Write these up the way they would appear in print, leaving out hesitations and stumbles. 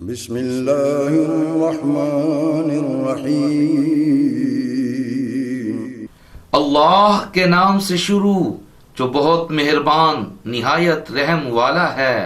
بسم اللہ الرحمن الرحیم۔ اللہ کے نام سے شروع جو بہت مہربان نہایت رحم والا ہے۔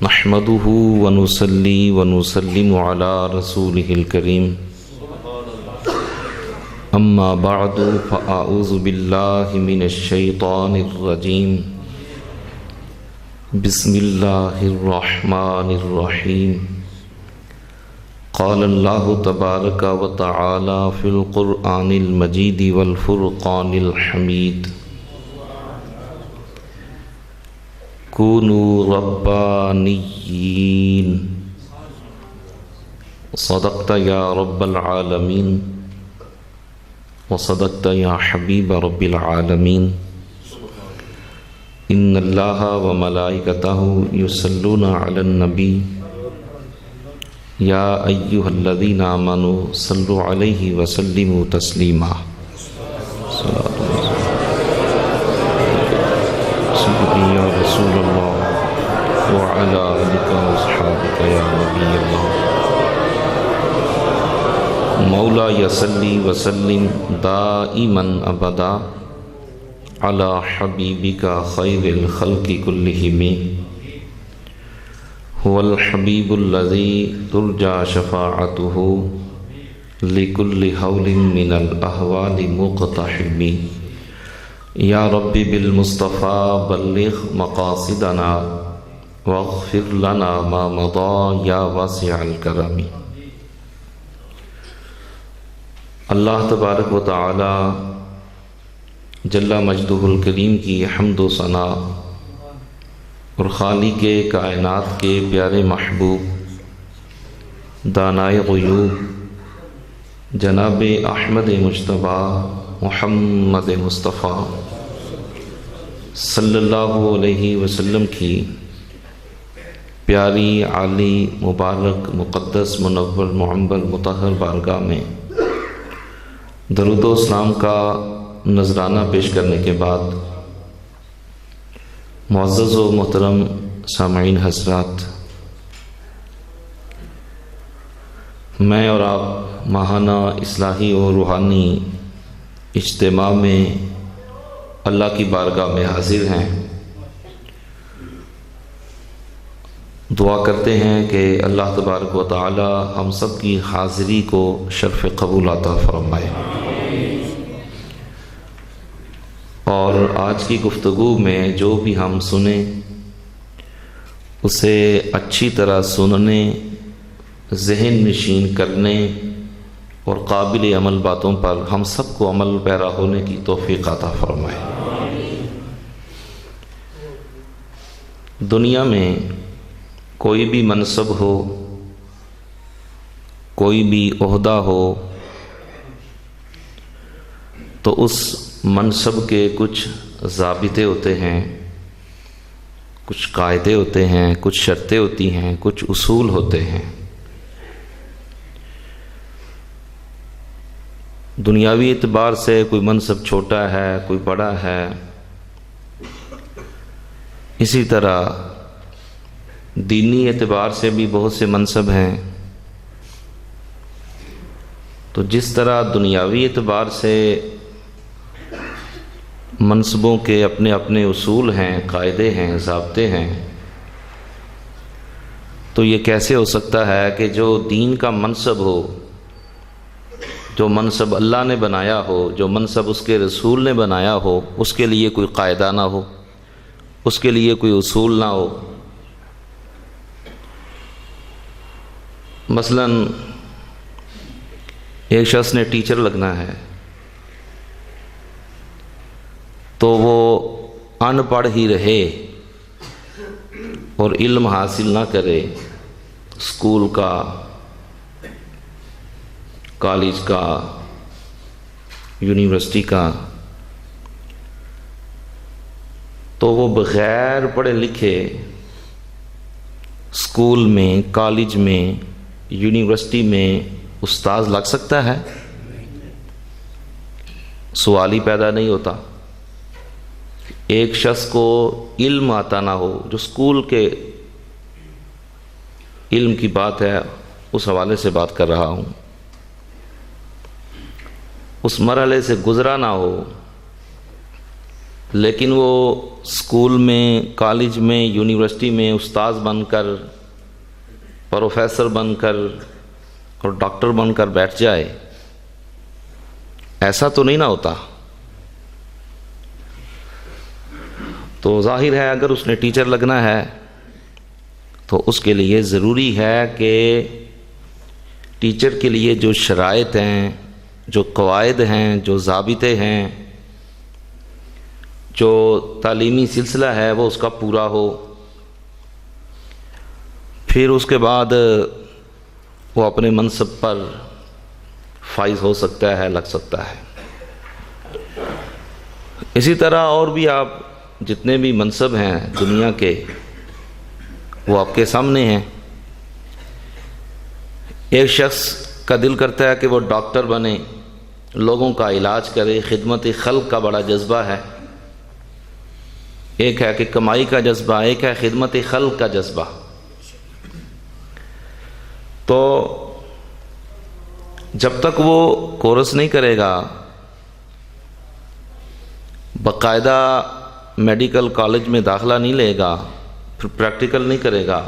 نحمده ونصلي ونسلم على رسوله الكريم اما بعد فاعوذ بالله من الشيطان الرجيم بسم الله الرحمن الرحيم قال الله تبارك وتعالى في القرآن المجيد والفرقان الحميد كونوا ربانيين صدقت يا رب العالمين وصدقت يا حبيب رب العالمين إن الله وملائكته يصلون على النبي يا أيها الذين آمنوا صلوا عليه وسلموا تسليما يا رسول الله وعلى آلك وأصحابك يا نبي الله مولاي صل وسلم دائما أبدا على حبيبك خير الخلق كلهم هو الحبيب الذي ترجى شفاعته لكل هول من الأهوال مقتحم یا رب بالمصطفى بلغ مقاصدنا واغفر لنا ما مضى یا واسع الکرم۔ اللہ تبارک و تعالی جل مجدہ الکریم کی حمد و ثنا اور خالق کائنات کے پیارے محبوب دانائے غیوب جناب احمد مجتبیٰ محمد مصطفیٰ صلی اللہ علیہ وسلم کی پیاری عالی مبارک مقدس منور معمبر مطہر بارگاہ میں درود و اسلام کا نذرانہ پیش کرنے کے بعد معزز و محترم سامعین حضرات، میں اور آپ ماہانہ اصلاحی اور روحانی اجتماع میں اللہ کی بارگاہ میں حاضر ہیں۔ دعا کرتے ہیں کہ اللہ تبارک و تعالی ہم سب کی حاضری کو شرف قبول عطا فرمائے، اور آج کی گفتگو میں جو بھی ہم سنیں اسے اچھی طرح سننے، ذہن نشین کرنے اور قابل عمل باتوں پر ہم سب کو عمل پیرا ہونے کی توفیق عطا فرمائے۔ دنیا میں کوئی بھی منصب ہو، کوئی بھی عہدہ ہو، تو اس منصب کے کچھ ضابطے ہوتے ہیں، کچھ قاعدے ہوتے ہیں، کچھ شرطیں ہوتی ہیں، کچھ اصول ہوتے ہیں۔ دنیاوی اعتبار سے کوئی منصب چھوٹا ہے، کوئی بڑا ہے، اسی طرح دینی اعتبار سے بھی بہت سے منصب ہیں۔ تو جس طرح دنیاوی اعتبار سے منصبوں کے اپنے اپنے اصول ہیں، قاعدے ہیں، ضابطے ہیں، تو یہ کیسے ہو سکتا ہے کہ جو دین کا منصب ہو، جو منصب اللہ نے بنایا ہو، جو منصب اس کے رسول نے بنایا ہو، اس کے لیے کوئی قاعدہ نہ ہو، اس کے لیے کوئی اصول نہ ہو؟ مثلاً ایک شخص نے ٹیچر لگنا ہے تو وہ ان پڑھ ہی رہے اور علم حاصل نہ کرے اسکول کا، کالج کا، یونیورسٹی کا، تو وہ بغیر پڑھے لکھے اسکول میں، کالج میں، یونیورسٹی میں استاذ لگ سکتا ہے؟ سوال ہی پیدا نہیں ہوتا۔ ایک شخص کو علم آتا نہ ہو، جو اسکول کے علم کی بات ہے اس حوالے سے بات کر رہا ہوں، اس مرحلے سے گزرا نہ ہو، لیکن وہ اسکول میں، کالج میں، یونیورسٹی میں استاذ بن کر، پروفیسر بن کر اور ڈاکٹر بن کر بیٹھ جائے، ایسا تو نہیں نہ ہوتا۔ تو ظاہر ہے اگر اس نے ٹیچر لگنا ہے تو اس کے لیے ضروری ہے کہ ٹیچر کے لیے جو شرائط ہیں، جو قواعد ہیں، جو ضابطے ہیں، جو تعلیمی سلسلہ ہے وہ اس کا پورا ہو، پھر اس کے بعد وہ اپنے منصب پر فائز ہو سکتا ہے، لگ سکتا ہے۔ اسی طرح اور بھی آپ جتنے بھی منصب ہیں دنیا کے وہ آپ کے سامنے ہیں۔ ایک شخص کا دل کرتا ہے کہ وہ ڈاکٹر بنے، لوگوں کا علاج کرے، خدمت خلق کا بڑا جذبہ ہے۔ ایک ہے کہ کمائی کا جذبہ، ایک ہے خدمت خلق کا جذبہ۔ تو جب تک وہ کورس نہیں کرے گا، باقاعدہ میڈیکل کالج میں داخلہ نہیں لے گا، پھر پریکٹیکل نہیں کرے گا،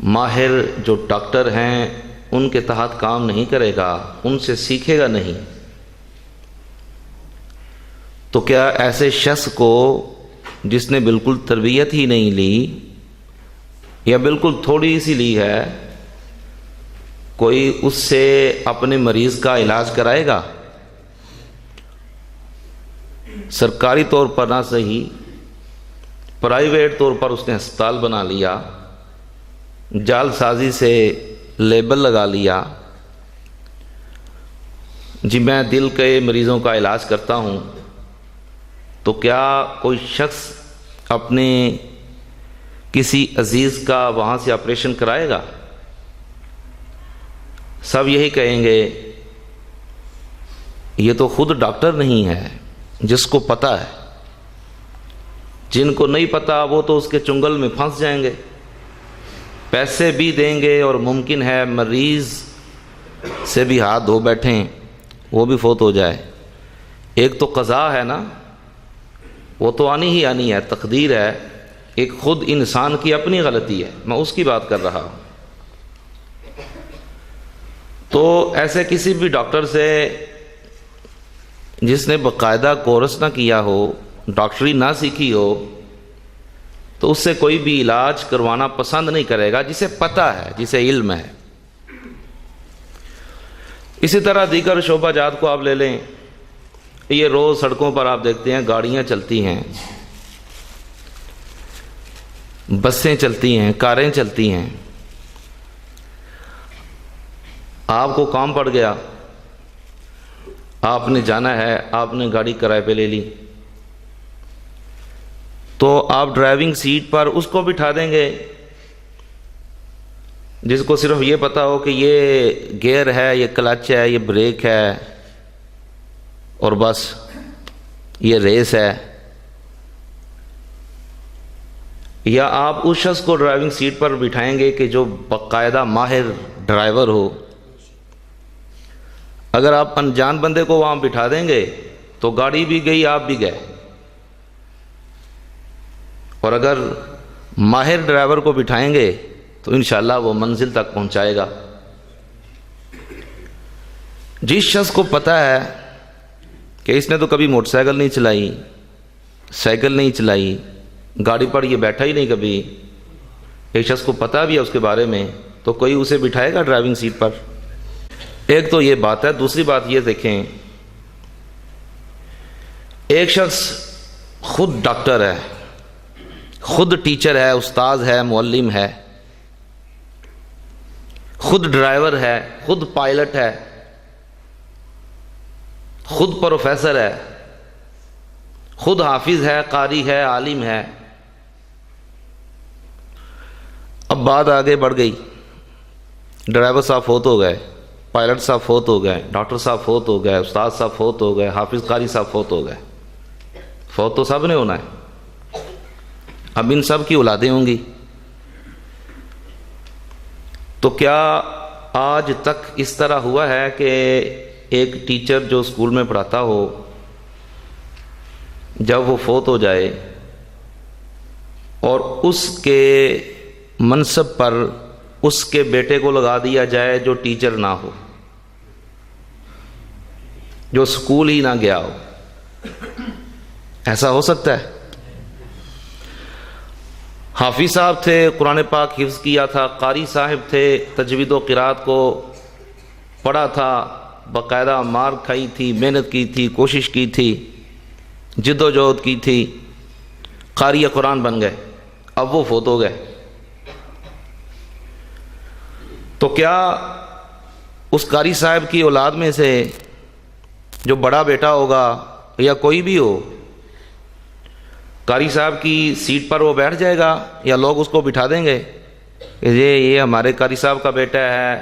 ماہر جو ڈاکٹر ہیں ان کے تحت کام نہیں کرے گا، ان سے سیکھے گا نہیں، تو کیا ایسے شخص کو جس نے بالکل تربیت ہی نہیں لی یا بالکل تھوڑی سی لی ہے، کوئی اس سے اپنے مریض کا علاج کرائے گا؟ سرکاری طور پر نہ صحیح، پرائیویٹ طور پر اس نے ہسپتال بنا لیا، جعل سازی سے لیبل لگا لیا، جی میں دل کے مریضوں کا علاج کرتا ہوں، تو کیا کوئی شخص اپنے کسی عزیز کا وہاں سے آپریشن کرائے گا؟ سب یہی کہیں گے یہ تو خود ڈاکٹر نہیں ہے جس کو پتہ ہے، جن کو نہیں پتہ وہ تو اس کے چنگل میں پھنس جائیں گے، پیسے بھی دیں گے اور ممکن ہے مریض سے بھی ہاتھ دھو بیٹھیں، وہ بھی فوت ہو جائے۔ ایک تو قضا ہے نا، وہ تو آنی ہی آنی ہے، تقدیر ہے، ایک خود انسان کی اپنی غلطی ہے، میں اس کی بات کر رہا ہوں۔ تو ایسے کسی بھی ڈاکٹر سے جس نے باقاعدہ کورس نہ کیا ہو، ڈاکٹری نہ سیکھی ہو، تو اس سے کوئی بھی علاج کروانا پسند نہیں کرے گا، جسے پتہ ہے، جسے علم ہے۔ اسی طرح دیگر شعبہ جات کو آپ لے لیں، یہ روز سڑکوں پر آپ دیکھتے ہیں گاڑیاں چلتی ہیں، بسیں چلتی ہیں، کاریں چلتی ہیں، آپ کو کام پڑ گیا، آپ نے جانا ہے، آپ نے گاڑی کرائے پہ لے لی، تو آپ ڈرائیونگ سیٹ پر اس کو بٹھا دیں گے جس کو صرف یہ پتا ہو کہ یہ گیئر ہے، یہ کلچ ہے، یہ بریک ہے، اور بس یہ ریس ہے؟ یا آپ اس شخص کو ڈرائیونگ سیٹ پر بٹھائیں گے کہ جو باقاعدہ ماہر ڈرائیور ہو؟ اگر آپ انجان بندے کو وہاں بٹھا دیں گے تو گاڑی بھی گئی، آپ بھی گئے، اور اگر ماہر ڈرائیور کو بٹھائیں گے تو انشاءاللہ وہ منزل تک پہنچائے گا۔ جس شخص کو پتہ ہے کہ اس نے تو کبھی موٹر سائیکل نہیں چلائی، سائیکل نہیں چلائی، گاڑی پر یہ بیٹھا ہی نہیں کبھی، ایک شخص کو پتہ بھی ہے اس کے بارے میں تو کوئی اسے بٹھائے گا ڈرائیونگ سیٹ پر؟ ایک تو یہ بات ہے. دوسری بات یہ دیکھیں، ایک شخص خود ڈاکٹر ہے، خود ٹیچر ہے، استاذ ہے، معلم ہے، خود ڈرائیور ہے، خود پائلٹ ہے، خود پروفیسر ہے، خود حافظ ہے، قاری ہے، عالم ہے. اب بات آگے بڑھ گئی، ڈرائیور صاحب فوت ہو گئے، پائلٹ صاحب فوت ہو گئے، ڈاکٹر صاحب فوت ہو گئے، استاد صاحب فوت ہو گئے، حافظ قاری صاحب فوت ہو گئے. فوت تو سب نے ہونا ہے. اب ان سب کی اولادیں ہوں گی. تو کیا آج تک اس طرح ہوا ہے کہ ایک ٹیچر جو اسکول میں پڑھاتا ہو، جب وہ فوت ہو جائے اور اس کے منصب پر اس کے بیٹے کو لگا دیا جائے جو ٹیچر نہ ہو، جو اسکول ہی نہ گیا ہو؟ ایسا ہو سکتا ہے؟ حافظ صاحب تھے، قرآن پاک حفظ کیا تھا، قاری صاحب تھے، تجوید و قرات کو پڑھا تھا، باقاعدہ مار کھائی تھی، محنت کی تھی، کوشش کی تھی، جد و جہد کی تھی، قاری قرآن بن گئے. اب وہ فوت ہو گئے. تو کیا اس قاری صاحب کی اولاد میں سے جو بڑا بیٹا ہوگا یا کوئی بھی ہو، قاری صاحب کی سیٹ پر وہ بیٹھ جائے گا، یا لوگ اس کو بٹھا دیں گے کہ یہ ہمارے قاری صاحب کا بیٹا ہے،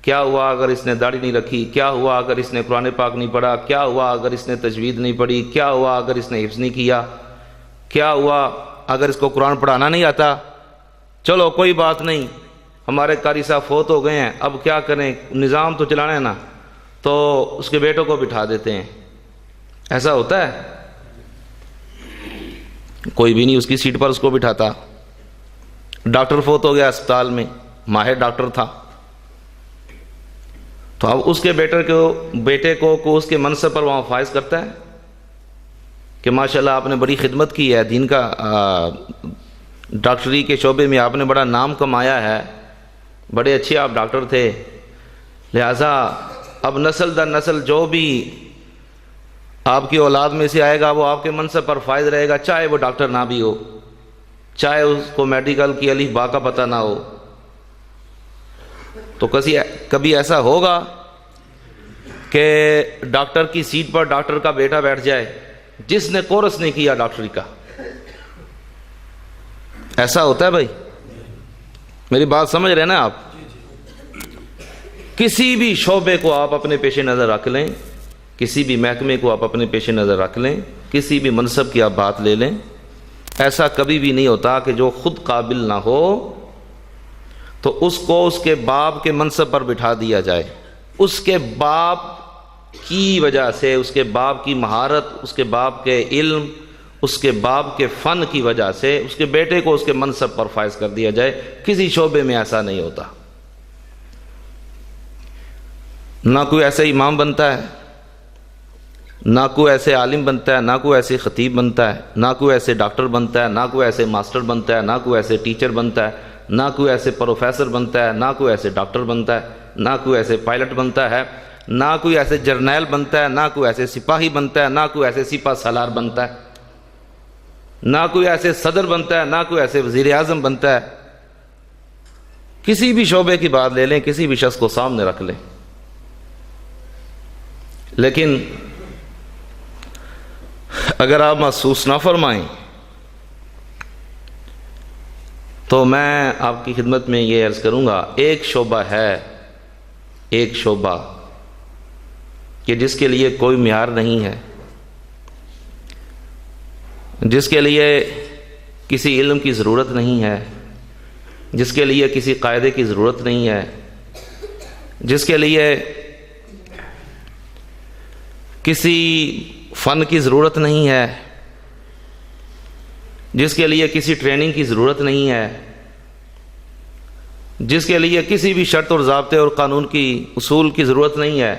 کیا ہوا اگر اس نے داڑھی نہیں رکھی، کیا ہوا اگر اس نے قرآن پاک نہیں پڑھا، کیا ہوا اگر اس نے تجوید نہیں پڑھی، کیا ہوا اگر اس نے حفظ نہیں کیا، کیا ہوا اگر اس کو قرآن پڑھانا نہیں آتا؟ چلو کوئی بات نہیں، ہمارے قاری صاحب فوت ہو گئے ہیں، اب کیا کریں، نظام تو چلانا ہے نا، تو اس کے بیٹوں کو بٹھا دیتے ہیں. ایسا ہوتا ہے؟ کوئی بھی نہیں اس کی سیٹ پر اس کو بٹھاتا. ڈاکٹر فوت ہو گیا اسپتال میں، ماہر ڈاکٹر تھا، تو اب اس کے بیٹے کو اس کے منصب پر وہاں فائز کرتا ہے کہ ماشاءاللہ آپ نے بڑی خدمت کی ہے دین کا، ڈاکٹری کے شعبے میں آپ نے بڑا نام کمایا ہے، بڑے اچھے آپ ڈاکٹر تھے، لہذا اب نسل در نسل جو بھی آپ کی اولاد میں سے آئے گا وہ آپ کے منصب پر فائز رہے گا، چاہے وہ ڈاکٹر نہ بھی ہو، چاہے اس کو میڈیکل کی الف با کا پتہ نہ ہو. تو کبھی ایسا ہوگا کہ ڈاکٹر کی سیٹ پر ڈاکٹر کا بیٹا بیٹھ جائے جس نے کورس نہیں کیا ڈاکٹری کا؟ ایسا ہوتا ہے بھائی؟ میری بات سمجھ رہے ہیں نا آپ؟ کسی بھی شعبے کو آپ اپنے پیش نظر رکھ لیں، کسی بھی محکمے کو آپ اپنے پیش نظر رکھ لیں، کسی بھی منصب کی آپ بات لے لیں، ایسا کبھی بھی نہیں ہوتا کہ جو خود قابل نہ ہو تو اس کو اس کے باپ کے منصب پر بٹھا دیا جائے. اس کے باپ کی وجہ سے، اس کے باپ کی مہارت، اس کے باپ کے علم، اس کے باپ کے فن کی وجہ سے اس کے بیٹے کو اس کے منصب پر فائز کر دیا جائے. کسی شعبے میں ایسا نہیں ہوتا. نہ کوئی ایسے امام بنتا ہے، نہ کوئی ایسے عالم بنتا ہے، نہ کوئی ایسے خطیب بنتا ہے، نہ کوئی ایسے ڈاکٹر بنتا ہے، نہ کوئی ایسے ماسٹر بنتا ہے، نہ کوئی ایسے ٹیچر بنتا ہے، نہ کوئی ایسے پروفیسر بنتا ہے، نہ کوئی ایسے ڈاکٹر بنتا ہے، نہ کوئی ایسے پائلٹ بنتا ہے، نہ کوئی ایسے جرنیل بنتا ہے، نہ کوئی ایسے سپاہی بنتا ہے، نہ کوئی ایسے سپہ سالار بنتا ہے، نہ کوئی ایسے صدر بنتا ہے، نہ کوئی ایسے وزیر اعظم بنتا ہے. کسی بھی شعبے کی بات لے لیں، کسی بھی شخص کو سامنے رکھ لیں. لیکن اگر آپ محسوس نہ فرمائیں تو میں آپ کی خدمت میں یہ عرض کروں گا، ایک شعبہ ہے، ایک شعبہ کہ جس کے لیے کوئی معیار نہیں ہے، جس کے لیے کسی علم کی ضرورت نہیں ہے، جس کے لیے کسی قاعدے کی ضرورت نہیں ہے، جس کے لیے کسی فن کی ضرورت نہیں ہے، جس کے لیے کسی ٹریننگ کی ضرورت نہیں ہے، جس کے لیے کسی بھی شرط اور ضابطے اور قانون کی اصول کی ضرورت نہیں ہے.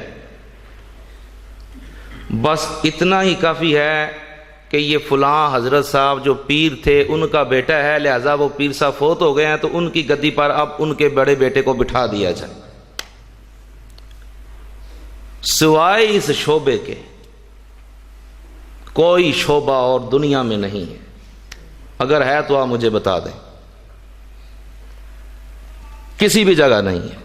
بس اتنا ہی کافی ہے کہ یہ فلاں حضرت صاحب جو پیر تھے ان کا بیٹا ہے، لہذا وہ پیر صاحب فوت ہو گئے ہیں تو ان کی گدی پر اب ان کے بڑے بیٹے کو بٹھا دیا جائے. سوائے اس شعبے کے کوئی شعبہ اور دنیا میں نہیں ہے. اگر ہے تو آپ مجھے بتا دیں. کسی بھی جگہ نہیں ہے.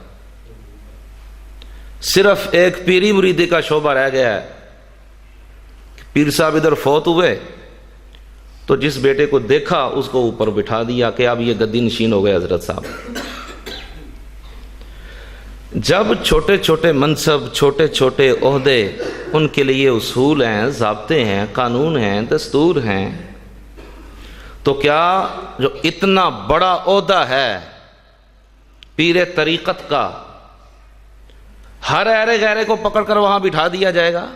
صرف ایک پیری مریدی کا شعبہ رہ گیا ہے. پیر صاحب ادھر فوت ہوئے تو جس بیٹے کو دیکھا اس کو اوپر بٹھا دیا کہ اب یہ گدی نشین ہو گئے حضرت صاحب. جب چھوٹے چھوٹے منصب، چھوٹے چھوٹے عہدے، ان کے لیے اصول ہیں، ضابطے ہیں، قانون ہیں، دستور ہیں، تو کیا جو اتنا بڑا عہدہ ہے پیر طریقت کا، ہر ایرے غیرے کو پکڑ کر وہاں بٹھا دیا جائے گا؟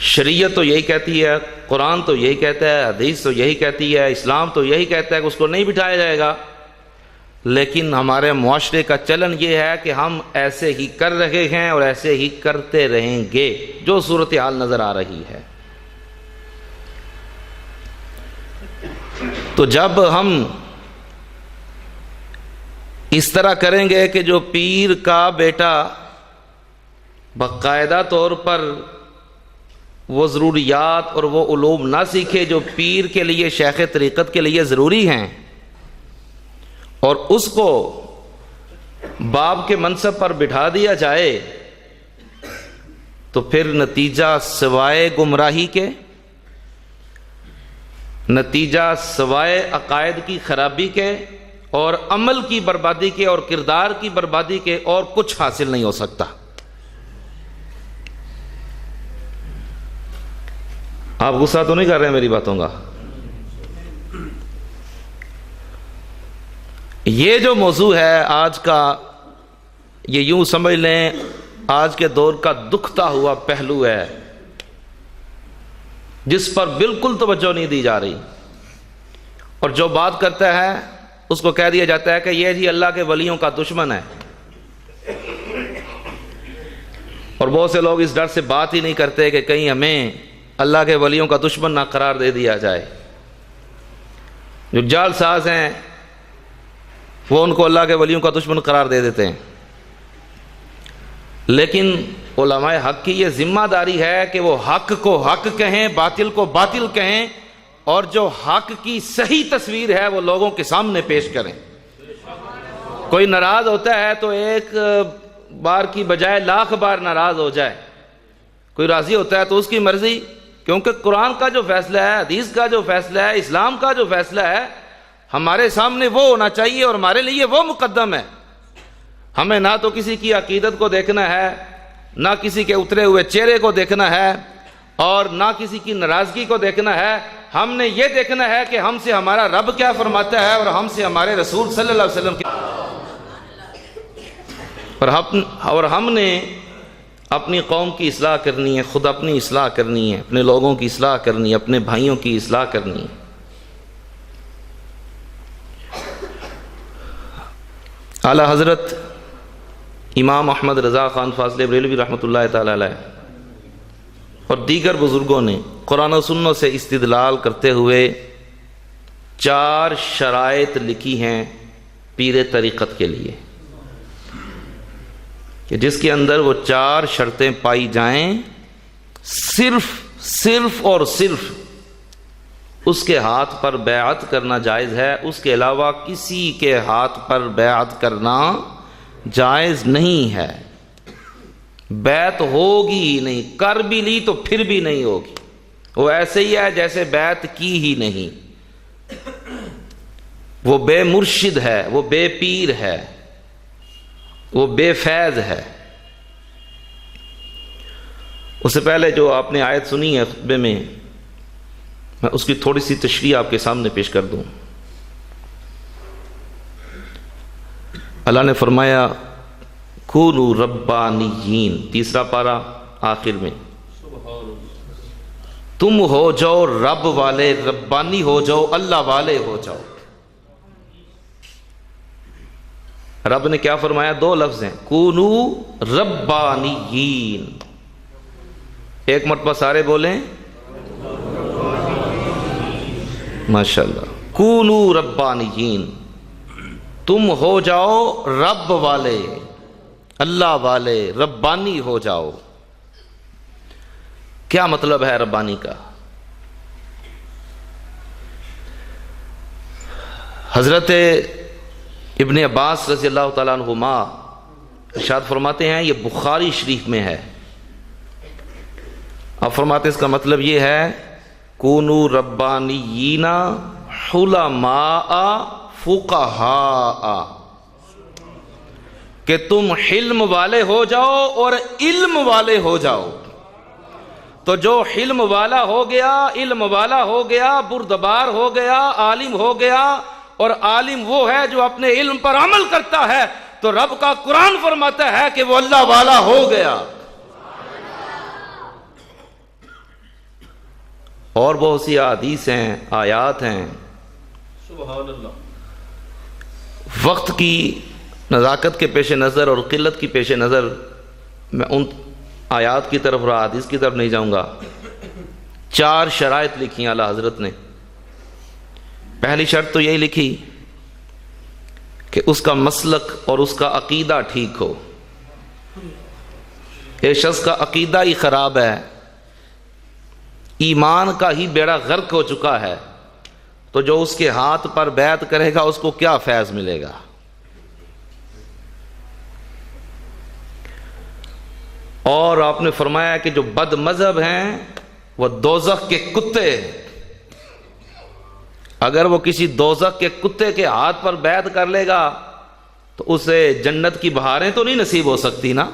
شریعت تو یہی کہتی ہے، قرآن تو یہی کہتا ہے، حدیث تو یہی کہتی ہے، اسلام تو یہی کہتا ہے کہ اس کو نہیں بٹھایا جائے گا. لیکن ہمارے معاشرے کا چلن یہ ہے کہ ہم ایسے ہی کر رہے ہیں اور ایسے ہی کرتے رہیں گے جو صورتحال نظر آ رہی ہے. تو جب ہم اس طرح کریں گے کہ جو پیر کا بیٹا باقاعدہ طور پر وہ ضروریات اور وہ علوم نہ سیکھے جو پیر کے لیے، شیخ طریقت کے لیے ضروری ہیں، اور اس کو باپ کے منصب پر بٹھا دیا جائے، تو پھر نتیجہ سوائے گمراہی کے، نتیجہ سوائے عقائد کی خرابی کے اور عمل کی بربادی کے اور کردار کی بربادی کے اور کچھ حاصل نہیں ہو سکتا. آپ غصہ تو نہیں کر رہے ہیں میری باتوں کا؟ یہ جو موضوع ہے آج کا، یہ یوں سمجھ لیں آج کے دور کا دکھتا ہوا پہلو ہے جس پر بالکل توجہ نہیں دی جا رہی. اور جو بات کرتا ہے اس کو کہہ دیا جاتا ہے کہ یہ جی اللہ کے ولیوں کا دشمن ہے. اور بہت سے لوگ اس ڈر سے بات ہی نہیں کرتے کہ کہیں ہمیں اللہ کے ولیوں کا دشمن نہ قرار دے دیا جائے. جو جال ساز ہیں وہ ان کو اللہ کے ولیوں کا دشمن قرار دے دیتے ہیں. لیکن علماء حق کی یہ ذمہ داری ہے کہ وہ حق کو حق کہیں، باطل کو باطل کہیں، اور جو حق کی صحیح تصویر ہے وہ لوگوں کے سامنے پیش کریں. کوئی ناراض ہوتا ہے تو ایک بار کی بجائے لاکھ بار ناراض ہو جائے. کوئی راضی ہوتا ہے تو اس کی مرضی، کیونکہ قرآن کا جو فیصلہ ہے، حدیث کا جو فیصلہ ہے، اسلام کا جو فیصلہ ہے، ہمارے سامنے وہ ہونا چاہیے اور ہمارے لیے وہ مقدم ہے. ہمیں نہ تو کسی کی عقیدت کو دیکھنا ہے، نہ کسی کے اترے ہوئے چہرے کو دیکھنا ہے، اور نہ کسی کی ناراضگی کو دیکھنا ہے. ہم نے یہ دیکھنا ہے کہ ہم سے ہمارا رب کیا فرماتا ہے اور ہم سے ہمارے رسول صلی اللہ علیہ وسلم کی، اور ہم نے اپنی قوم کی اصلاح کرنی ہے، خود اپنی اصلاح کرنی ہے، اپنے لوگوں کی اصلاح کرنی ہے، اپنے بھائیوں کی اصلاح کرنی ہے. اعلی حضرت امام احمد رضا خان فاضل بریلوی رحمۃ اللہ تعالی علیہ اور دیگر بزرگوں نے قرآن و سنت سے استدلال کرتے ہوئے 4 شرائط لکھی ہیں پیر طریقت کے لیے، کہ جس کے اندر وہ 4 شرطیں پائی جائیں، صرف اور صرف اس کے ہاتھ پر بیعت کرنا جائز ہے. اس کے علاوہ کسی کے ہاتھ پر بیعت کرنا جائز نہیں ہے. بیعت ہوگی ہی نہیں، کر بھی لی تو پھر بھی نہیں ہوگی. وہ ایسے ہی ہے جیسے بیعت کی ہی نہیں. وہ بے مرشد ہے، وہ بے پیر ہے، وہ بے فیض ہے. اس سے پہلے جو آپ نے آیت سنی ہے خطبے میں اس کی تھوڑی سی تشریح آپ کے سامنے پیش کر دوں. اللہ نے فرمایا کونوا ربانیین، 3 پارہ آخر میں، تم ہو جاؤ رب والے، ربانی ہو جاؤ، اللہ والے ہو جاؤ. رب نے کیا فرمایا؟ 2 لفظ ہیں، کونوا ربانیین. ایک مرتبہ سارے بولیں ماشاءاللہ. کونو ربانیین، تم ہو جاؤ رب والے، اللہ والے، ربانی ہو جاؤ. کیا مطلب ہے ربانی کا؟ حضرت ابن عباس رضی اللہ تعالیٰ عنہما ارشاد فرماتے ہیں، یہ بخاری شریف میں ہے. آپ فرماتے ہیں اس کا مطلب یہ ہے کونو ربانیین حلماء فقہاء، کہ تم حلم والے ہو جاؤ اور علم والے ہو جاؤ. تو جو حلم والا ہو گیا، علم والا ہو گیا، بردبار ہو گیا، عالم ہو گیا، اور عالم وہ ہے جو اپنے علم پر عمل کرتا ہے، تو رب کا قرآن فرماتا ہے کہ وہ اللہ والا ہو گیا. اور بہت سی احادیث ہیں، آیات ہیں. سبحان اللہ. وقت کی نزاکت کے پیش نظر اور قلت کی پیش نظر میں ان آیات کی طرف اور احادیث کی طرف نہیں جاؤں گا. 4 شرائط لکھی اعلیٰ حضرت نے. پہلی شرط تو یہی لکھی کہ اس کا مسلک اور اس کا عقیدہ ٹھیک ہو. ایک شخص کا عقیدہ ہی خراب ہے، ایمان کا ہی بیڑا غرق ہو چکا ہے، تو جو اس کے ہاتھ پر بیعت کرے گا اس کو کیا فیض ملے گا؟ اور آپ نے فرمایا کہ جو بد مذہب ہیں وہ دوزخ کے کتے، اگر وہ کسی دوزخ کے کتے کے ہاتھ پر بیعت کر لے گا تو اسے جنت کی بہاریں تو نہیں نصیب ہو سکتی نا.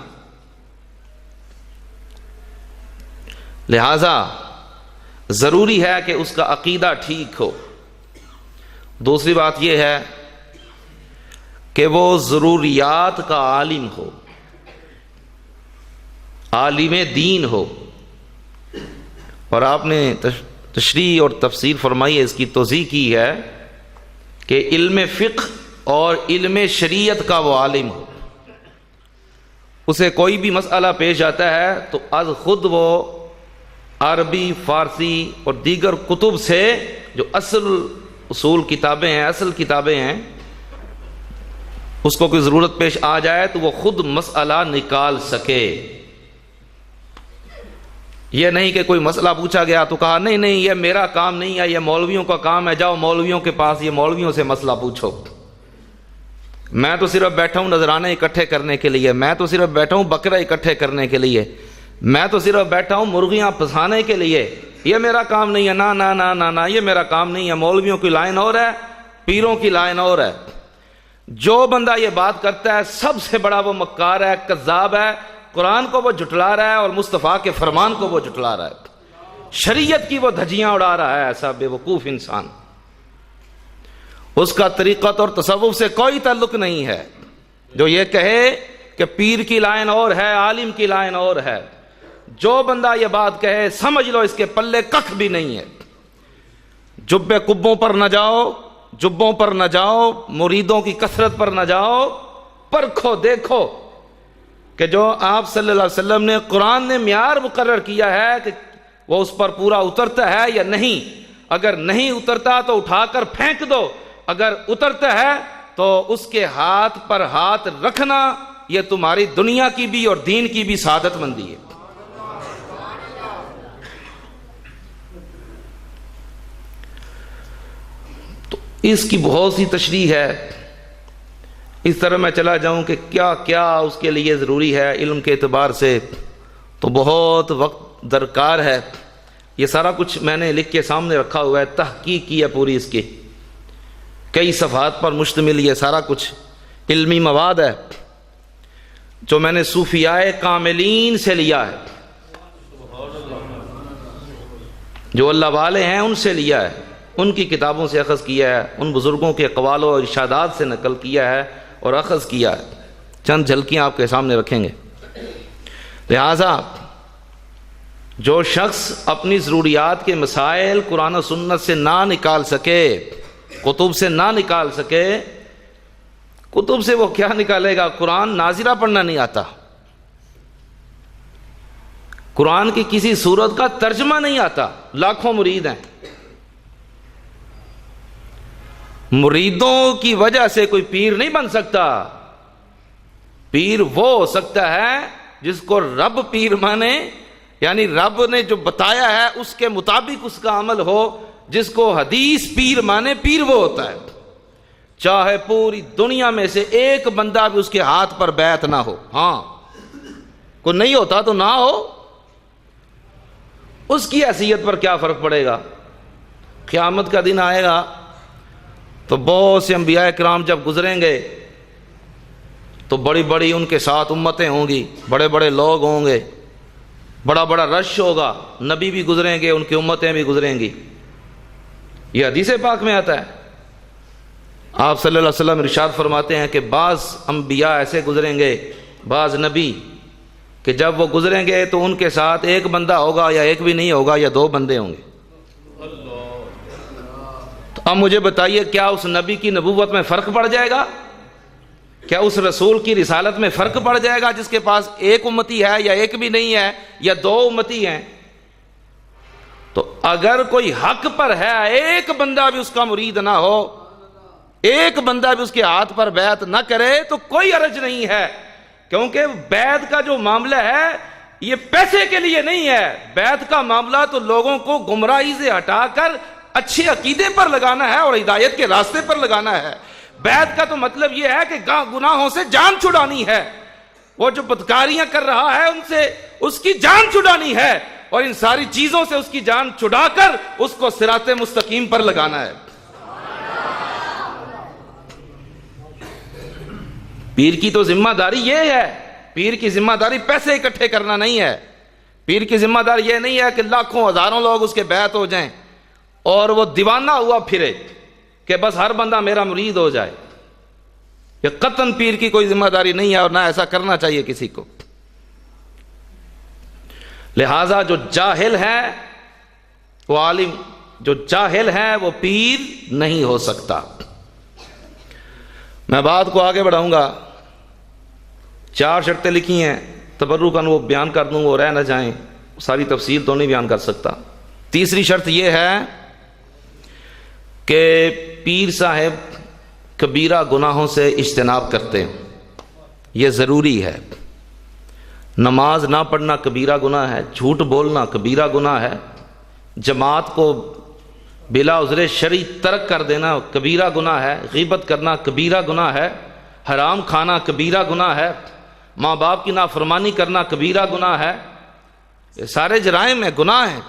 لہذا ضروری ہے کہ اس کا عقیدہ ٹھیک ہو. دوسری بات یہ ہے کہ وہ ضروریات کا عالم ہو، عالم دین ہو. اور آپ نے تشریح اور تفسیر فرمائی ہے، اس کی توضیح کی ہے کہ علم فقہ اور علم شریعت کا وہ عالم ہو. اسے کوئی بھی مسئلہ پیش آتا ہے تو از خود وہ عربی، فارسی اور دیگر کتب سے جو اصل اصول کتابیں ہیں، اصل کتابیں ہیں، اس کو کوئی ضرورت پیش آ جائے تو وہ خود مسئلہ نکال سکے. یہ نہیں کہ کوئی مسئلہ پوچھا گیا تو کہا نہیں نہیں یہ میرا کام نہیں ہے، یہ مولویوں کا کام ہے، جاؤ مولویوں کے پاس، یہ مولویوں سے مسئلہ پوچھو. میں تو صرف بیٹھا ہوں نذرانے اکٹھے کرنے کے لیے، میں تو صرف بیٹھا ہوں بکرا اکٹھے کرنے کے لیے، میں تو صرف بیٹھا ہوں مرغیاں پھنسانے کے لیے، یہ میرا کام نہیں ہے. نا نا نا نا نا، یہ میرا کام نہیں ہے. مولویوں کی لائن اور ہے، پیروں کی لائن اور ہے. جو بندہ یہ بات کرتا ہے سب سے بڑا وہ مکار ہے، کذاب ہے. قرآن کو وہ جھٹلا رہا ہے اور مصطفیٰ کے فرمان کو وہ جھٹلا رہا ہے، شریعت کی وہ دھجیاں اڑا رہا ہے. ایسا بے وقوف انسان، اس کا طریقت اور تصوف سے کوئی تعلق نہیں ہے جو یہ کہے کہ پیر کی لائن اور ہے، عالم کی لائن اور ہے. جو بندہ یہ بات کہے سمجھ لو اس کے پلے ککھ بھی نہیں ہے. جبے کبوں پر نہ جاؤ، جبوں پر نہ جاؤ، مریدوں کی کثرت پر نہ جاؤ، پرکھو دیکھو کہ جو آپ صلی اللہ علیہ وسلم نے قرآن نے معیار مقرر کیا ہے کہ وہ اس پر پورا اترتا ہے یا نہیں. اگر نہیں اترتا تو اٹھا کر پھینک دو، اگر اترتا ہے تو اس کے ہاتھ پر ہاتھ رکھنا، یہ تمہاری دنیا کی بھی اور دین کی بھی سعادت مندی ہے. تو اس کی بہت سی تشریح ہے. اس طرح میں چلا جاؤں کہ کیا کیا اس کے لیے ضروری ہے علم کے اعتبار سے تو بہت وقت درکار ہے. یہ سارا کچھ میں نے لکھ کے سامنے رکھا ہوا ہے، تحقیق کی ہے پوری، اس کی کئی صفحات پر مشتمل یہ سارا کچھ علمی مواد ہے جو میں نے صوفیاء کاملین سے لیا ہے، جو اللہ والے ہیں ان سے لیا ہے، ان کی کتابوں سے اخذ کیا ہے، ان بزرگوں کے اقوال و ارشادات سے نقل کیا ہے اور اخذ کیا ہے. چند جھلکیاں آپ کے سامنے رکھیں گے. لہذا جو شخص اپنی ضروریات کے مسائل قرآن و سنت سے نہ نکال سکے، کتب سے نہ نکال سکے، کتب سے وہ کیا نکالے گا؟ قرآن ناظرہ پڑھنا نہیں آتا، قرآن کی کسی سورت کا ترجمہ نہیں آتا، لاکھوں مرید ہیں. مریدوں کی وجہ سے کوئی پیر نہیں بن سکتا. پیر وہ ہو سکتا ہے جس کو رب پیر مانے، یعنی رب نے جو بتایا ہے اس کے مطابق اس کا عمل ہو. جس کو حدیث پیر مانے، پیر وہ ہوتا ہے چاہے پوری دنیا میں سے ایک بندہ بھی اس کے ہاتھ پر بیعت نہ ہو. ہاں کوئی نہیں ہوتا تو نہ ہو، اس کی حیثیت پر کیا فرق پڑے گا. قیامت کا دن آئے گا تو بہت سے انبیاء کرام جب گزریں گے تو بڑی بڑی ان کے ساتھ امتیں ہوں گی، بڑے بڑے لوگ ہوں گے، بڑا بڑا رش ہوگا. نبی بھی گزریں گے، ان کی امتیں بھی گزریں گی. یہ حدیث پاک میں آتا ہے. آپ صلی اللہ علیہ وسلم ارشاد فرماتے ہیں کہ بعض انبیاء ایسے گزریں گے، بعض نبی، کہ جب وہ گزریں گے تو ان کے ساتھ ایک بندہ ہوگا یا ایک بھی نہیں ہوگا یا دو بندے ہوں گے. تو اب مجھے بتائیے، کیا اس نبی کی نبوت میں فرق پڑ جائے گا؟ کیا اس رسول کی رسالت میں فرق پڑ جائے گا جس کے پاس ایک امتی ہے یا ایک بھی نہیں ہے یا دو امتی ہیں؟ تو اگر کوئی حق پر ہے، ایک بندہ بھی اس کا مرید نہ ہو، ایک بندہ بھی اس کے ہاتھ پر بیعت نہ کرے تو کوئی حرج نہیں ہے. کیونکہ بیعت کا جو معاملہ ہے یہ پیسے کے لیے نہیں ہے. بیعت کا معاملہ تو لوگوں کو گمراہی سے ہٹا کر اچھے عقیدے پر لگانا ہے اور ہدایت کے راستے پر لگانا ہے. بیعت کا تو مطلب یہ ہے کہ گناہوں سے جان چھڑانی ہے. وہ جو بدکاریاں کر رہا ہے ان سے اس کی جان چھڑانی ہے، اور ان ساری چیزوں سے اس کی جان چھڑا کر اس کو صراط مستقیم پر لگانا ہے. پیر کی تو ذمہ داری یہ ہے. پیر کی ذمہ داری پیسے اکٹھے کرنا نہیں ہے. پیر کی ذمہ داری یہ نہیں ہے کہ لاکھوں ہزاروں لوگ اس کے بیعت ہو جائیں اور وہ دیوانہ ہوا پھرے کہ بس ہر بندہ میرا مرید ہو جائے. یہ قطعاً پیر کی کوئی ذمہ داری نہیں ہے اور نہ ایسا کرنا چاہیے کسی کو. لہذا جو جاہل ہے وہ عالم، جو جاہل ہے وہ پیر نہیں ہو سکتا. میں بات کو آگے بڑھاؤں گا. 4 شرطیں لکھی ہیں، تبرکاً وہ بیان کر دوں، وہ رہ نہ جائیں، ساری تفصیل تو نہیں بیان کر سکتا. تیسری شرط یہ ہے کہ پیر صاحب کبیرہ گناہوں سے اجتناب کرتے ہیں. یہ ضروری ہے. نماز نہ پڑھنا کبیرہ گناہ ہے، جھوٹ بولنا کبیرہ گناہ ہے، جماعت کو بلا عذر شرعی ترک کر دینا کبیرہ گناہ ہے، غیبت کرنا کبیرہ گناہ ہے، حرام کھانا کبیرہ گناہ ہے، ماں باپ کی نافرمانی کرنا کبیرہ گناہ ہے. یہ سارے جرائم ہیں، گناہ ہیں.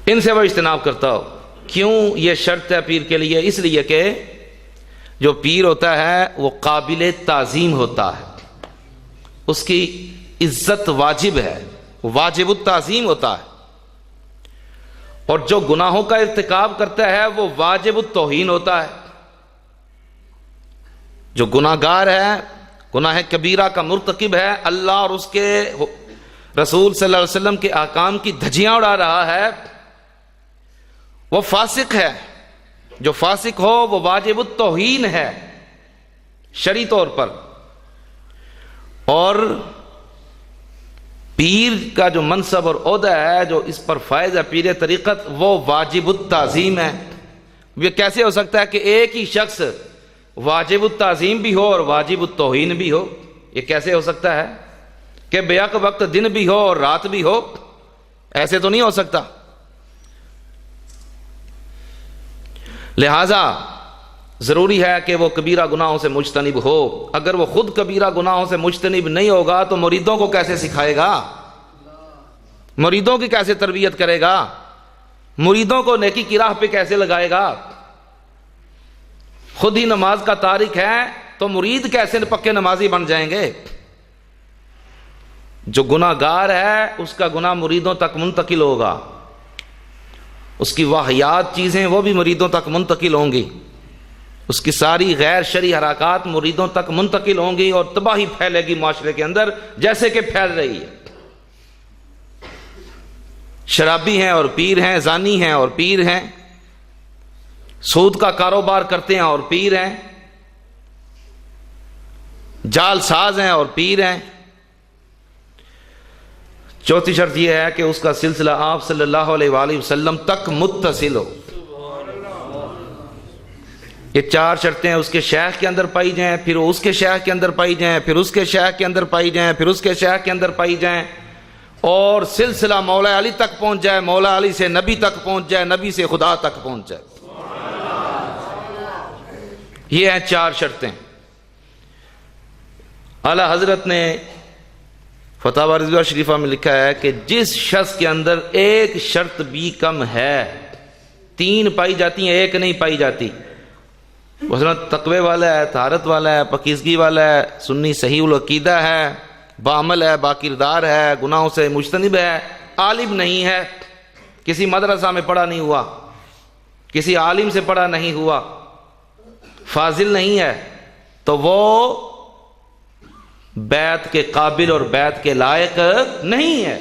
ان سے وہ اجتناب کرتا ہو. کیوں یہ شرط ہے پیر کے لیے؟ اس لیے کہ جو پیر ہوتا ہے وہ قابل تعظیم ہوتا ہے، اس کی عزت واجب ہے، واجب التعظیم ہوتا ہے. اور جو گناہوں کا ارتکاب کرتا ہے وہ واجب التوہین ہوتا ہے. جو گناہ گار ہے، گناہ کبیرہ کا مرتکب ہے، اللہ اور اس کے رسول صلی اللہ علیہ وسلم کے احکام کی دھجیاں اڑا رہا ہے، وہ فاسق ہے. جو فاسق ہو وہ واجب التوہین ہے شرعی طور پر. اور پیر کا جو منصب اور عہدہ ہے، جو اس پر فائز ہے پیر طریقت، وہ واجب التعظیم ہے. یہ کیسے ہو سکتا ہے کہ ایک ہی شخص واجب التعظیم بھی ہو اور واجب التوہین بھی ہو؟ یہ کیسے ہو سکتا ہے کہ بیک وقت دن بھی ہو اور رات بھی ہو؟ ایسے تو نہیں ہو سکتا. لہذا ضروری ہے کہ وہ کبیرہ گناہوں سے مجتنب ہو. اگر وہ خود کبیرہ گناہوں سے مجتنب نہیں ہوگا تو مریدوں کو کیسے سکھائے گا؟ مریدوں کی کیسے تربیت کرے گا؟ مریدوں کو نیکی کی راہ پہ کیسے لگائے گا؟ خود ہی نماز کا تارک ہے تو مرید کیسے پکے نمازی بن جائیں گے؟ جو گناہ گار ہے اس کا گناہ مریدوں تک منتقل ہوگا، اس کی واہیات چیزیں وہ بھی مریدوں تک منتقل ہوں گی، اس کی ساری غیر شرعی حرکات مریدوں تک منتقل ہوں گی اور تباہی پھیلے گی معاشرے کے اندر جیسے کہ پھیل رہی ہے. شرابی ہیں اور پیر ہیں، زانی ہیں اور پیر ہیں، سود کا کاروبار کرتے ہیں اور پیر ہیں، جال ساز ہیں اور پیر ہیں، چوتھی شرط یہ ہے کہ اس کا سلسلہ آپ صلی اللہ علیہ وآلہ وسلم تک متصل ہو۔ یہ 4 شرطیں اس کے شیخ کے اندر پائی جائیں، پھر اس کے شیخ کے اندر پائی جائیں، پھر اس کے شیخ کے اندر پائی جائیں، پھر اس کے شیخ کے اندر پائی جائیں، اور سلسلہ مولا علی تک پہنچ جائے، مولا علی سے نبی تک پہنچ جائے، نبی سے خدا تک پہنچ جائے۔ یہ ہیں 4 شرطیں۔ اعلیٰ حضرت نے فتاوی رضویہ شریفہ میں لکھا ہے کہ جس شخص کے اندر ایک شرط بھی کم ہے، 3 پائی جاتی ہیں، 1 نہیں پائی جاتی، مثلا تقوی والا ہے، طہارت والا ہے، پاکیزگی والا ہے، سنی صحیح العقیدہ ہے، بعمل ہے، باکردار ہے، گناہوں سے مجتنب ہے، عالم نہیں ہے، کسی مدرسہ میں پڑھا نہیں ہوا، کسی عالم سے پڑھا نہیں ہوا، فاضل نہیں ہے، تو وہ بیعت کے قابل اور بیعت کے لائق نہیں ہے،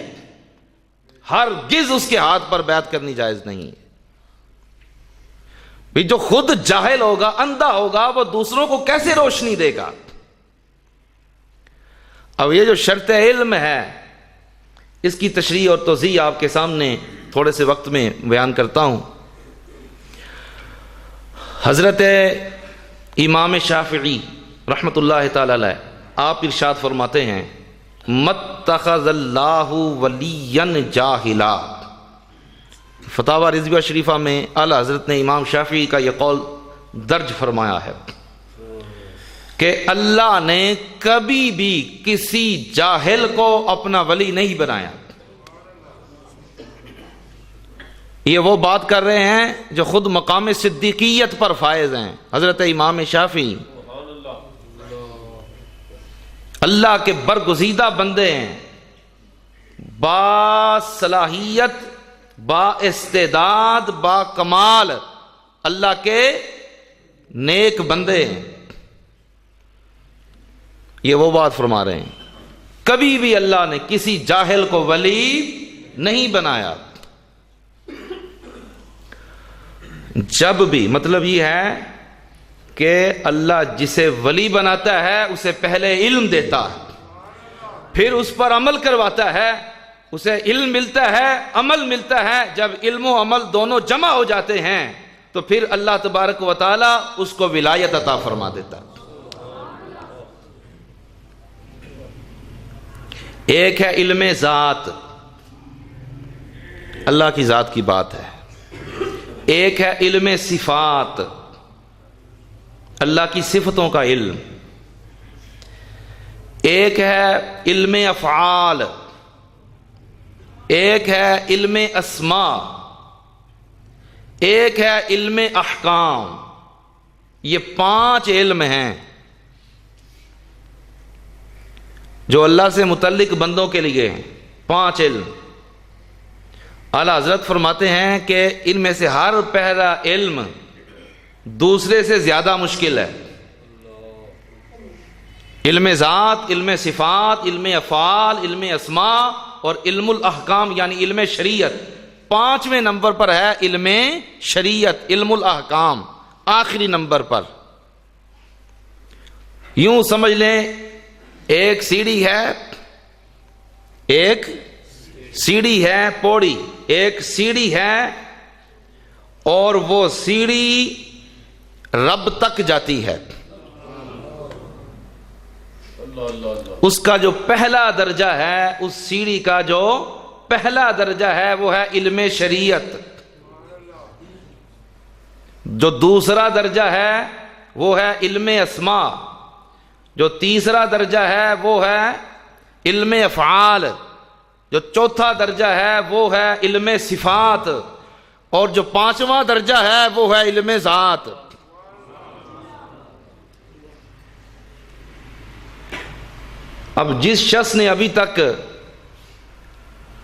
ہرگز اس کے ہاتھ پر بیعت کرنی جائز نہیں ہے۔ بھی جو خود جاہل ہوگا، اندھا ہوگا، وہ دوسروں کو کیسے روشنی دے گا؟ اب یہ جو شرط علم ہے، اس کی تشریح اور توضیح آپ کے سامنے تھوڑے سے وقت میں بیان کرتا ہوں۔ حضرت امام شافعی رحمۃ اللہ تعالی علیہ آپ ارشاد فرماتے ہیں، متخذ اللہ ولیا جاہلا۔ فتاوی رضویہ شریفہ میں اعلیٰ حضرت نے امام شافعی کا یہ قول درج فرمایا ہے کہ اللہ نے کبھی بھی کسی جاہل کو اپنا ولی نہیں بنایا۔ یہ وہ بات کر رہے ہیں جو خود مقام صدیقیت پر فائز ہیں، حضرت امام شافعی اللہ کے برگزیدہ بندے ہیں، با صلاحیت، با استعداد، با کمال اللہ کے نیک بندے ہیں۔ یہ وہ بات فرما رہے ہیں، کبھی بھی اللہ نے کسی جاہل کو ولی نہیں بنایا۔ جب بھی مطلب یہ ہے کہ اللہ جسے ولی بناتا ہے اسے پہلے علم دیتا ہے، پھر اس پر عمل کرواتا ہے، اسے علم ملتا ہے، عمل ملتا ہے۔ جب علم و عمل دونوں جمع ہو جاتے ہیں تو پھر اللہ تبارک و تعالی اس کو ولایت عطا فرما دیتا ہے۔ ایک ہے علم ذات، اللہ کی ذات کی بات ہے، ایک ہے علم صفات، اللہ کی صفتوں کا علم، ایک ہے علم افعال، ایک ہے علم اسماء، ایک ہے علم احکام۔ یہ 5 علم ہیں جو اللہ سے متعلق بندوں کے لیے ہیں، 5 علم۔ اعلیٰ حضرت فرماتے ہیں کہ ان میں سے ہر پہلا علم دوسرے سے زیادہ مشکل ہے۔ علم ذات، علم صفات، علم افعال، علم اسماء اور علم الاحکام یعنی علم شریعت۔ 5ویں نمبر پر ہے علم شریعت، علم الاحکام آخری نمبر پر۔ یوں سمجھ لیں ایک سیڑھی ہے، ایک سیڑھی ہے پوڑی، ایک سیڑھی ہے اور وہ سیڑھی رب تک جاتی ہے۔ اس کا جو پہلا درجہ ہے، اس سیڑھی کا جو پہلا درجہ ہے وہ ہے علم شریعت۔ جو دوسرا درجہ ہے وہ ہے علم اسماء، جو تیسرا درجہ ہے وہ ہے علم افعال، جو چوتھا درجہ ہے وہ ہے علم صفات، اور جو 5واں درجہ ہے وہ ہے علم ذات۔ اب جس شخص نے ابھی تک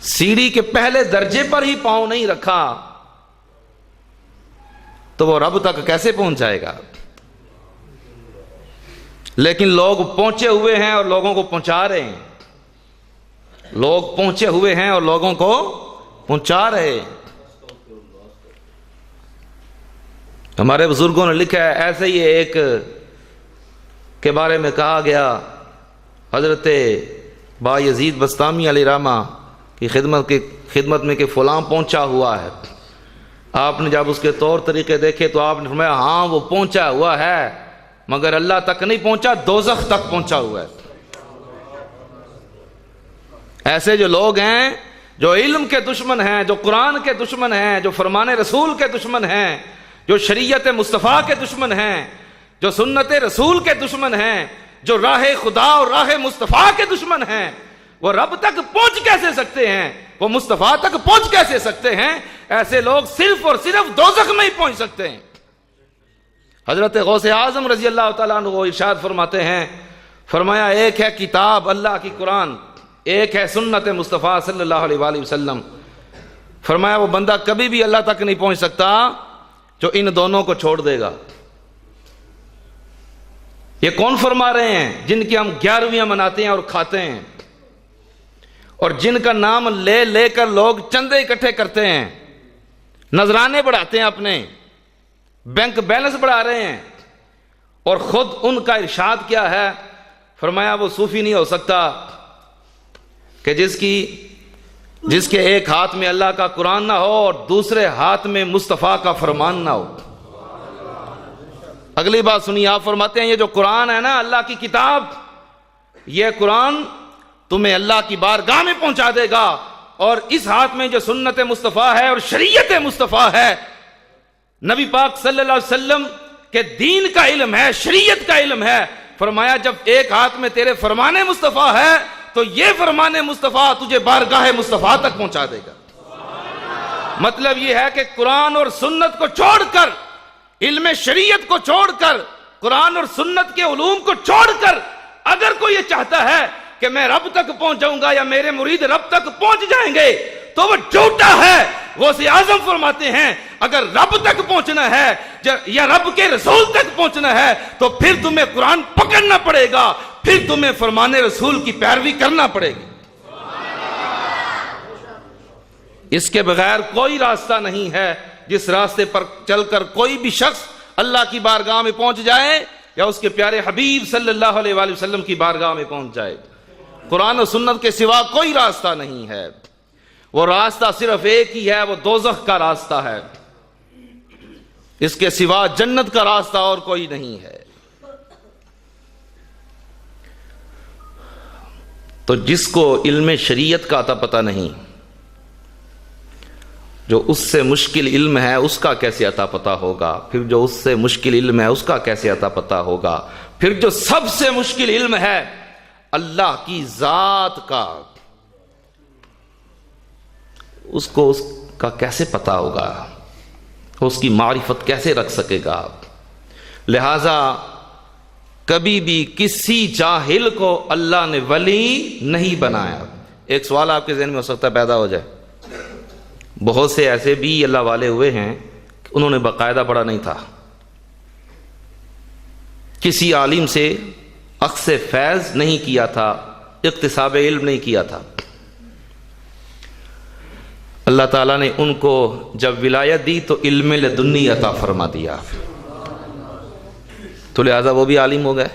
سیڑھی کے پہلے درجے پر ہی پاؤں نہیں رکھا تو وہ رب تک کیسے پہنچ جائے گا؟ لیکن لوگ پہنچے ہوئے ہیں اور لوگوں کو پہنچا رہے ہیں، لوگ پہنچے ہوئے ہیں اور لوگوں کو پہنچا رہے ہیں۔ ہمارے بزرگوں نے لکھا ہے، ایسے ہی ایک کے بارے میں کہا گیا، حضرت با یزید بسطامی علیہ رحمہ کہ خدمت میں کہ فلاں پہنچا ہوا ہے. آپ نے جب اس کے طور طریقے دیکھے تو آپ نے فرمایا ہاں وہ پہنچا ہوا ہے مگر اللہ تک نہیں پہنچا، دوزخ تک پہنچا ہوا ہے. ایسے جو لوگ ہیں جو علم کے دشمن ہیں، جو قرآن کے دشمن ہیں، جو فرمان رسول کے دشمن ہیں، جو شریعت مصطفیٰ کے دشمن ہیں، جو سنت رسول کے دشمن ہیں، جو راہ خدا اور راہ مصطفیٰ کے دشمن ہیں، وہ رب تک پہنچ کیسے سکتے ہیں؟ وہ مصطفیٰ تک پہنچ کیسے سکتے ہیں؟ ایسے لوگ صرف اور صرف دوزخ میں ہی پہنچ سکتے ہیں. حضرت غوث اعظم رضی اللہ تعالیٰ عنہ ارشاد فرماتے ہیں، فرمایا ایک ہے کتاب اللہ کی قرآن، ایک ہے سنت مصطفیٰ صلی اللہ علیہ وآلہ وسلم. فرمایا وہ بندہ کبھی بھی اللہ تک نہیں پہنچ سکتا جو ان دونوں کو چھوڑ دے گا. یہ کون فرما رہے ہیں؟ جن کی ہم 11ویں مناتے ہیں اور کھاتے ہیں، اور جن کا نام لے لے کر لوگ چندے اکٹھے کرتے ہیں، نذرانے بڑھاتے ہیں، اپنے بینک بیلنس بڑھا رہے ہیں، اور خود ان کا ارشاد کیا ہے؟ فرمایا وہ صوفی نہیں ہو سکتا کہ جس کے ایک ہاتھ میں اللہ کا قرآن نہ ہو اور دوسرے ہاتھ میں مصطفیٰ کا فرمان نہ ہو. اگلی بات سنیے، آپ فرماتے ہیں یہ جو قرآن ہے نا، اللہ کی کتاب، یہ قرآن تمہیں اللہ کی بارگاہ میں پہنچا دے گا، اور اس ہاتھ میں جو سنت مصطفیٰ ہے اور شریعت مصطفیٰ ہے، نبی پاک صلی اللہ علیہ وسلم کے دین کا علم ہے، شریعت کا علم ہے. فرمایا جب ایک ہاتھ میں تیرے فرمان مصطفیٰ ہے تو یہ فرمان مصطفیٰ تجھے بارگاہ مصطفیٰ تک پہنچا دے گا. مطلب یہ ہے کہ قرآن اور سنت کو چھوڑ کر، علم شریعت کو چھوڑ کر، قرآن اور سنت کے علوم کو چھوڑ کر اگر کوئی یہ چاہتا ہے کہ میں رب تک پہنچ جاؤں گا یا میرے مرید رب تک پہنچ جائیں گے تو وہ جھوٹا ہے. غوث اعظم فرماتے ہیں اگر رب تک پہنچنا ہے یا رب کے رسول تک پہنچنا ہے تو پھر تمہیں قرآن پکڑنا پڑے گا، پھر تمہیں فرمان رسول کی پیروی کرنا پڑے گی. اس کے بغیر کوئی راستہ نہیں ہے جس راستے پر چل کر کوئی بھی شخص اللہ کی بارگاہ میں پہنچ جائے یا اس کے پیارے حبیب صلی اللہ علیہ وآلہ وسلم کی بارگاہ میں پہنچ جائے. قرآن و سنت کے سوا کوئی راستہ نہیں ہے. وہ راستہ صرف ایک ہی ہے، وہ دوزخ کا راستہ ہے. اس کے سوا جنت کا راستہ اور کوئی نہیں ہے. تو جس کو علم شریعت کا پتہ نہیں، جو اس سے مشکل علم ہے اس کا کیسے عطا پتہ ہوگا؟ پھر جو اس سے مشکل علم ہے اس کا کیسے عطا پتہ ہوگا؟ پھر جو سب سے مشکل علم ہے اللہ کی ذات کا، اس کو اس کا کیسے پتہ ہوگا؟ اس کی معرفت کیسے رکھ سکے گا؟ لہذا کبھی بھی کسی جاہل کو اللہ نے ولی نہیں بنایا. ایک سوال آپ کے ذہن میں ہو سکتا ہے پیدا ہو جائے، بہت سے ایسے بھی اللہ والے ہوئے ہیں کہ انہوں نے باقاعدہ پڑھا نہیں تھا، کسی عالم سے اخذ فیض نہیں کیا تھا، اکتساب علم نہیں کیا تھا. اللہ تعالیٰ نے ان کو جب ولایت دی تو علم لدنی عطا فرما دیا، تو لہذا وہ بھی عالم ہو گئے.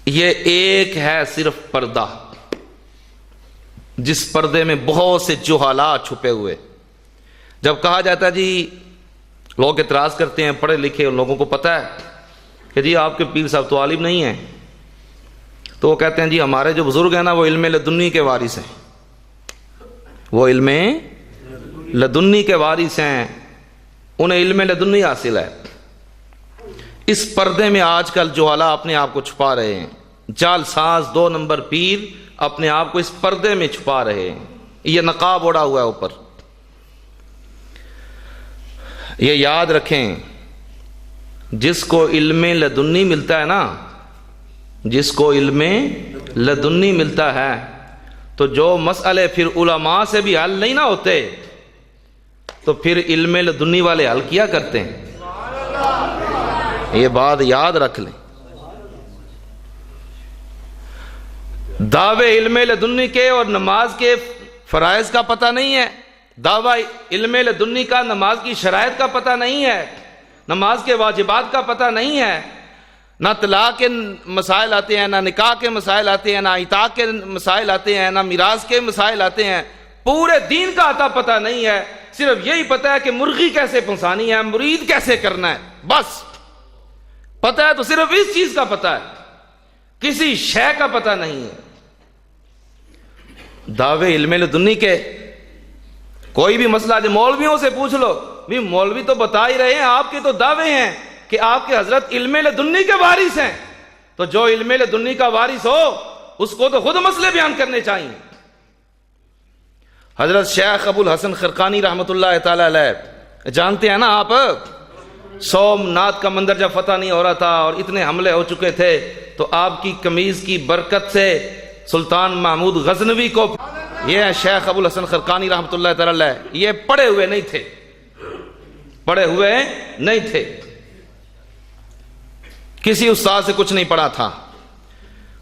یہ ایک ہے صرف پردہ، جس پردے میں بہت سے جہالا چھپے ہوئے. جب کہا جاتا ہے جی، لوگ اعتراض کرتے ہیں پڑھے لکھے لوگوں کو پتہ ہے کہ جی آپ کے پیر صاحب تو عالم نہیں ہیں، تو وہ کہتے ہیں جی ہمارے جو بزرگ ہیں نا وہ علم لدنی کے وارث ہیں، وہ علم لدنی کے وارث ہیں، انہیں علم لدنی حاصل ہے. اس پردے میں آج کل جہالا اپنے آپ کو چھپا رہے ہیں، جال ساز 2 نمبر پیر اپنے آپ کو اس پردے میں چھپا رہے ہیں. یہ نقاب اوڑا ہوا ہے اوپر. یہ یاد رکھیں، جس کو علم لدنی ملتا ہے نا، جس کو علم لدنی ملتا ہے تو جو مسئلے پھر علماء سے بھی حل نہیں نہ ہوتے تو پھر علم لدنی والے حل کیا کرتے ہیں. یہ بات یاد رکھ لیں. دعوے علم لدنی کے اور نماز کے فرائض کا پتہ نہیں ہے، دعویٰ علم لدنی کا نماز کی شرائط کا پتہ نہیں ہے، نماز کے واجبات کا پتہ نہیں ہے، نہ طلاق کے مسائل آتے ہیں، نہ نکاح کے مسائل آتے ہیں، نہ عتاق کے مسائل آتے ہیں، نہ میراث کے مسائل آتے ہیں. پورے دین کا عطا پتہ نہیں ہے، صرف یہی پتہ ہے کہ مرغی کیسے پھنسانی ہے، مرید کیسے کرنا ہے، بس پتہ ہے. تو صرف اس چیز کا پتہ ہے، کسی شے کا پتہ نہیں ہے. دعوے علم لدنی کے کوئی بھی مسئلہ جو مولویوں سے پوچھ لو، بھی مولوی تو بتا ہی رہے ہیں، آپ کے تو دعوے ہیں کہ آپ کے حضرت علم لدنی کے وارث ہیں. تو جو علم لدنی کا وارث ہو اس کو تو خود مسئلے بیان کرنے چاہیے. حضرت شیخ ابو الحسن خرقانی رحمۃ اللہ تعالی علیہ، جانتے ہیں نا آپ، سومناتھ کا مندر جب فتح نہیں ہو رہا تھا اور اتنے حملے ہو چکے تھے تو آپ کی قمیض کی برکت سے سلطان محمود غزنوی کو، یہ شیخ ابو الحسن خرقانی رحمۃ اللہ تعالی علیہ، یہ پڑھے ہوئے نہیں تھے، پڑھے ہوئے نہیں تھے، کسی استاد سے کچھ نہیں پڑھا تھا.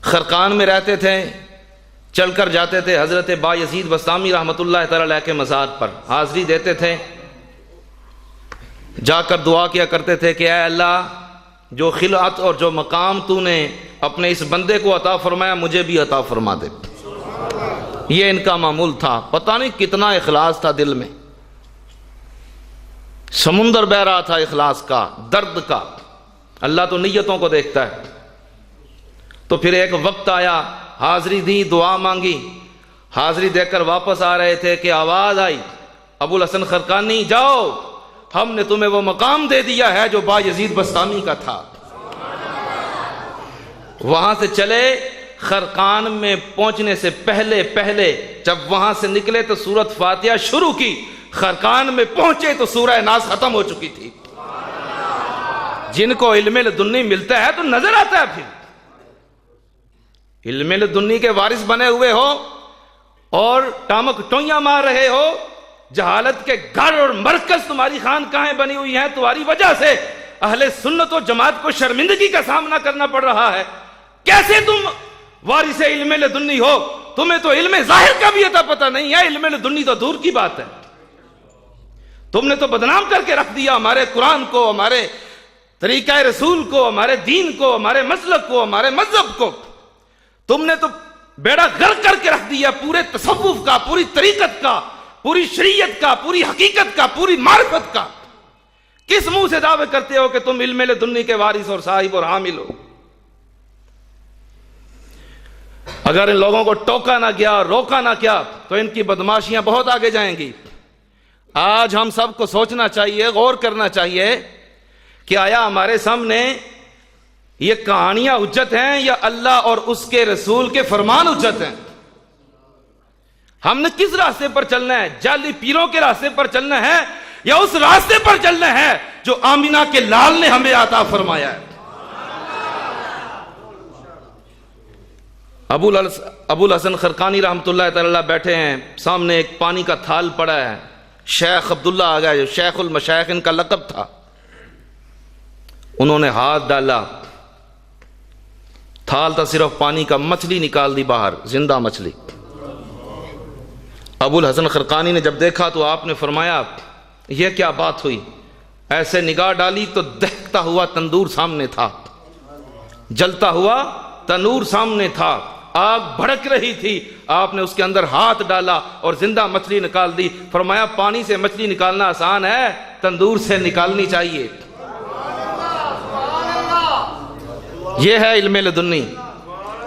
خرقان میں رہتے تھے، چل کر جاتے تھے حضرت با یزید بسطامی رحمۃ اللہ تعالی علیہ کے مزار پر، حاضری دیتے تھے، جا کر دعا کیا کرتے تھے کہ اے اللہ، جو خلعت اور جو مقام تو نے اپنے اس بندے کو عطا فرمایا مجھے بھی عطا فرما دے. یہ ان کا معمول تھا. پتہ نہیں کتنا اخلاص تھا دل میں، سمندر بہ رہا تھا اخلاص کا، درد کا. اللہ تو نیتوں کو دیکھتا ہے. تو پھر ایک وقت آیا، حاضری دی، دعا مانگی، حاضری دے کر واپس آ رہے تھے کہ آواز آئی، ابو الحسن خرقانی جاؤ، ہم نے تمہیں وہ مقام دے دیا ہے جو با یزید بسطامی کا تھا. وہاں سے چلے، خرقان میں پہنچنے سے پہلے جب وہاں سے نکلے تو سورت فاتحہ شروع کی، خرقان میں پہنچے تو سورہ ناس ختم ہو چکی تھی. جن کو علم لدنی ملتا ہے تو نظر آتا ہے. پھر علم لدنی کے وارث بنے ہوئے ہو اور ٹامک ٹوئیاں مار رہے ہو، جہالت کے گھر اور مرکز تمہاری خانقاہیں بنی ہوئی ہیں، تمہاری وجہ سے اہل سنت و جماعت کو شرمندگی کا سامنا کرنا پڑ رہا ہے. کیسے تم وارث علم لدنی ہو؟ تمہیں تو علم ظاہر کا بھی عطا پتہ نہیں ہے، علم لدنی تو دور کی بات ہے. تم نے تو بدنام کر کے رکھ دیا ہمارے قرآن کو، ہمارے طریقہ رسول کو، ہمارے دین کو، ہمارے مسلک کو، ہمارے مذہب کو. تم نے تو بیڑا غرق کر کے رکھ دیا پورے تصوف کا، پوری طریقت کا، پوری شریعت کا، پوری حقیقت کا، پوری معرفت کا. کس منہ سے دعوے کرتے ہو کہ تم علم لدنی کے وارث اور صاحب اور حامل ہو؟ اگر ان لوگوں کو ٹوکا نہ گیا، روکا نہ کیا تو ان کی بدماشیاں بہت آگے جائیں گی. آج ہم سب کو سوچنا چاہیے، غور کرنا چاہیے کہ آیا ہمارے سامنے یہ کہانیاں حجت ہیں یا اللہ اور اس کے رسول کے فرمان حجت ہیں؟ ہم نے کس راستے پر چلنا ہے؟ جعلی پیروں کے راستے پر چلنا ہے یا اس راستے پر چلنا ہے جو آمینہ کے لال نے ہمیں عطا فرمایا ہے؟ ابو الحسن خرقانی رحمۃ اللہ تعالی بیٹھے ہیں، سامنے ایک پانی کا تھال پڑا ہے. شیخ عبداللہ آ گیا جو شیخ المشائخ ان کا لقب تھا. انہوں نے ہاتھ ڈالا، تھال تھا صرف پانی کا، مچھلی نکال دی باہر، زندہ مچھلی. ابو الحسن خرقانی نے جب دیکھا تو آپ نے فرمایا یہ کیا بات ہوئی؟ ایسے نگاہ ڈالی تو دہکتا ہوا تندور سامنے تھا، جلتا ہوا تنور سامنے تھا، آگ بھڑک رہی تھی. آپ نے اس کے اندر ہاتھ ڈالا اور زندہ مچھلی نکال دی. فرمایا پانی سے مچھلی نکالنا آسان ہے، تندور سے نکالنی چاہیے. یہ ہے علم لدنی.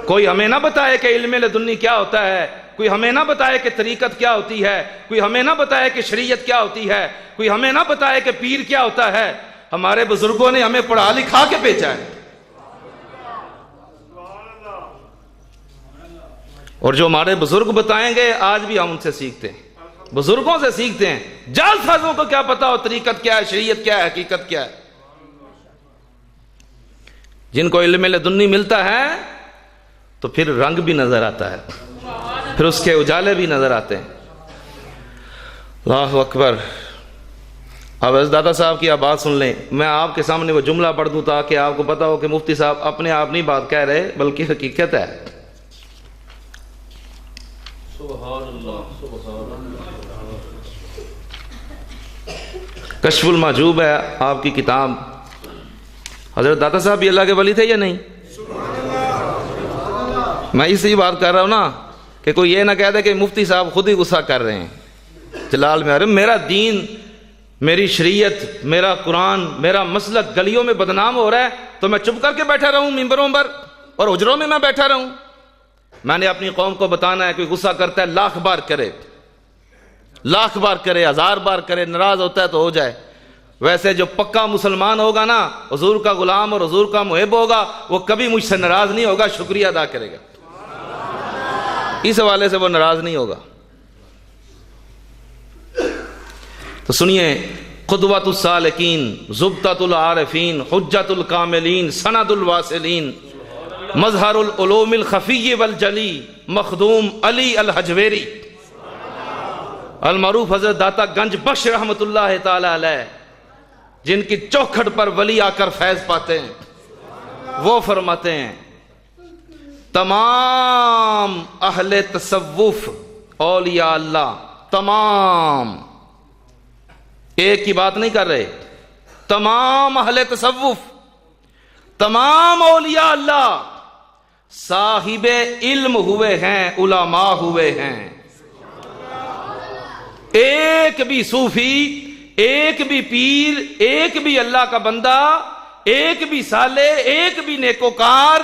کوئی ہمیں نہ بتائے کہ علم لدنی کیا ہوتا ہے، کوئی ہمیں نہ بتائے کہ طریقت کیا ہوتی ہے، کوئی ہمیں نہ بتائے کہ شریعت کیا ہوتی ہے، کوئی ہمیں نہ بتائے کہ پیر کیا ہوتا ہے. ہمارے بزرگوں نے ہمیں پڑھا لکھا کے بھیجا ہے، اور جو ہمارے بزرگ بتائیں گے آج بھی ہم ان سے سیکھتے ہیں، بزرگوں سے سیکھتے ہیں. جعل سازوں کو کیا پتا ہو طریقت کیا ہے، شریعت کیا ہے، حقیقت کیا ہے. جن کو علم لدنی ملتا ہے تو پھر رنگ بھی نظر آتا ہے، پھر اس کے اجالے بھی نظر آتے ہیں. اللہ اکبر. اب دادا صاحب کی آپ بات سن لیں. میں آپ کے سامنے وہ جملہ پڑھ دوں تاکہ آپ کو پتا ہو کہ مفتی صاحب اپنے آپ نہیں بات کہہ رہے بلکہ حقیقت ہے. سبحان اللہ سبحان اللہ. کشف المحجوب ہے آپ کی کتاب. حضرت داتا صاحب بھی اللہ کے ولی تھے یا نہیں؟ میں اس لیے بات کر رہا ہوں نا کہ کوئی یہ نہ کہہ دے کہ مفتی صاحب خود ہی غصہ کر رہے ہیں جلال میں. ارے میرا دین، میری شریعت، میرا قرآن، میرا مسلک گلیوں میں بدنام ہو رہا ہے تو میں چپ کر کے بیٹھا رہوں ممبروں پر اور حجروں میں بیٹھا رہوں؟ میں نے اپنی قوم کو بتانا ہے. کوئی غصہ کرتا ہے 1,00,000 بار کرے، 1,00,000 بار کرے، 1,000 بار کرے، ناراض ہوتا ہے تو ہو جائے. ویسے جو پکا مسلمان ہوگا نا، حضور کا غلام اور حضور کا محب ہوگا، وہ کبھی مجھ سے ناراض نہیں ہوگا، شکریہ ادا کرے گا. اس حوالے سے وہ ناراض نہیں ہوگا. تو سنیے، قدوۃ السالکین، زبدۃ العارفین، حجت الکاملین، سند الواصلین، مظہر العلوم الخفی والجلی، مخدوم علی الحجویری المعروف حضرت داتا گنج بخش رحمت اللہ تعالی علیہ، جن کی چوکھٹ پر ولی آ کر فیض پاتے ہیں، وہ فرماتے ہیں تمام اہل تصوف اولیاء اللہ، تمام، ایک کی بات نہیں کر رہے، تمام اہل تصوف، تمام اولیاء اللہ صاحب علم ہوئے ہیں، علماء ہوئے ہیں. ایک بھی صوفی، ایک بھی پیر، ایک بھی اللہ کا بندہ، ایک بھی صالح، ایک بھی نیکوکار،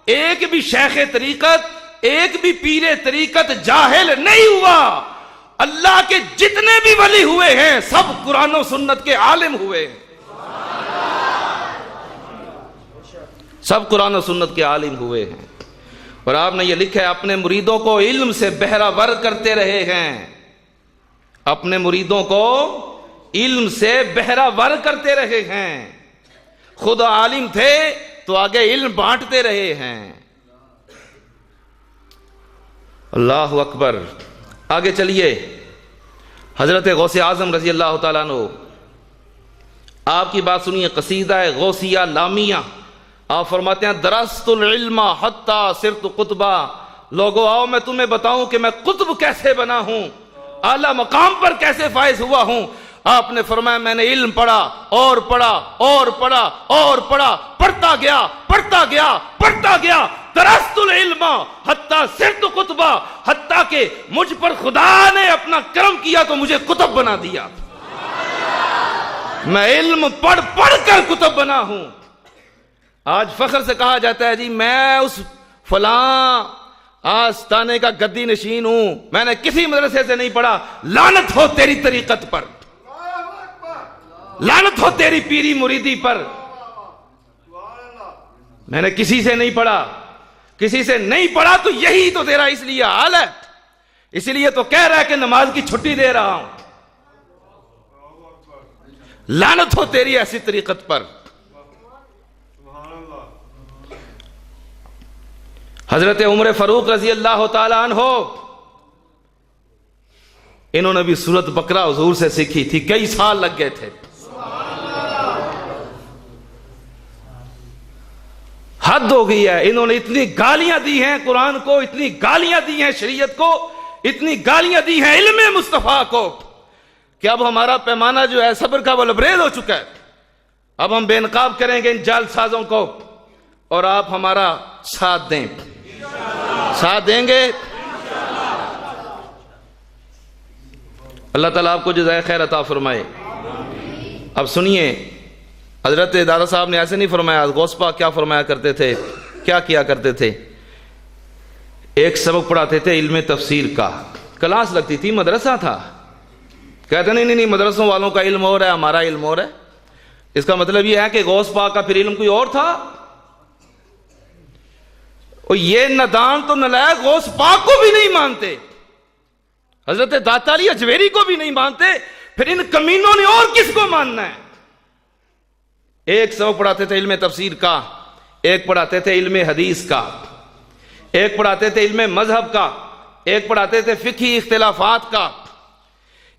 ایک بھی شیخ طریقت، ایک بھی پیر طریقت جاہل نہیں ہوا. اللہ کے جتنے بھی ولی ہوئے ہیں سب قرآن و سنت کے عالم ہوئے ہیں، سب قرآن و سنت کے عالم ہوئے ہیں. اور آپ نے یہ لکھا ہے اپنے مریدوں کو علم سے بہرہ ور کرتے رہے ہیں، اپنے مریدوں کو علم سے بہرہ ور کرتے رہے ہیں. خود عالم تھے تو آگے علم بانٹتے رہے ہیں. اللہ اکبر. آگے چلیے، حضرت غوث اعظم رضی اللہ تعالیٰ عنہ، آپ کی بات سنیے، قصیدہ غوثیہ لامیہ. آپ فرماتے ہیں درست العلم حتی صرت قطبا، لوگو آؤ میں تمہیں بتاؤں کہ میں قطب کیسے بنا ہوں، اعلیٰ مقام پر کیسے فائز ہوا ہوں. آپ نے فرمایا میں نے علم پڑھا اور پڑھا اور پڑھا اور پڑھا، پڑھتا گیا پڑھتا گیا پڑھتا گیا، درست العلم حتی صرت قطبا، حتیٰ کہ مجھ پر خدا نے اپنا کرم کیا تو مجھے قطب بنا دیا. میں علم پڑھ پڑھ کر قطب بنا ہوں. آج فخر سے کہا جاتا ہے جی میں اس فلاں آستانے کا گدی نشین ہوں، میں نے کسی مدرسے سے نہیں پڑھا. لعنت ہو تیری طریقت پر، لعنت ہو تیری پیری مریدی پر. میں نے کسی سے نہیں پڑھا، کسی سے نہیں پڑھا تو یہی تو تیرا اس لیے حال ہے، اس لیے تو کہہ رہا ہے کہ نماز کی چھٹی دے رہا ہوں. لعنت ہو تیری ایسی طریقت پر. حضرت عمر فاروق رضی اللہ تعالی عنہ، انہوں نے بھی سورت بقرہ حضور سے سیکھی تھی، کئی سال لگ گئے تھے. حد ہو گئی ہے، انہوں نے اتنی گالیاں دی ہیں قرآن کو، اتنی گالیاں دی ہیں شریعت کو، اتنی گالیاں دی ہیں علم مصطفیٰ کو کہ اب ہمارا پیمانہ جو ہے صبر کا وہ لبریز ہو چکا ہے. اب ہم بے نقاب کریں گے ان جال سازوں کو، اور آپ ہمارا ساتھ دیں، ساتھ دیں گے. اللہ تعالیٰ آپ کو جزائے خیر عطا فرمائے. اب سنیے، حضرت دادا صاحب نے ایسے نہیں فرمایا. غوث پاک کیا فرمایا کرتے تھے، کیا کیا کرتے تھے؟ ایک سبق پڑھاتے تھے علم تفسیر کا، کلاس لگتی تھی، مدرسہ تھا. کہتے نہیں مدرسوں والوں کا علم اور ہے، ہمارا علم اور ہے. اس کا مطلب یہ ہے کہ غوث پاک کا پھر علم کوئی اور تھا. اور یہ ندان تو نلائق غوث پاک کو بھی نہیں مانتے، حضرت داتا علی اجویری کو بھی نہیں مانتے، پھر ان کمینوں نے اور کس کو ماننا ہے؟ ایک سبق پڑھاتے تھے علم تفسیر کا، ایک پڑھاتے تھے علم حدیث کا، ایک پڑھاتے تھے علم مذہب کا، ایک پڑھاتے تھے فقہی اختلافات کا،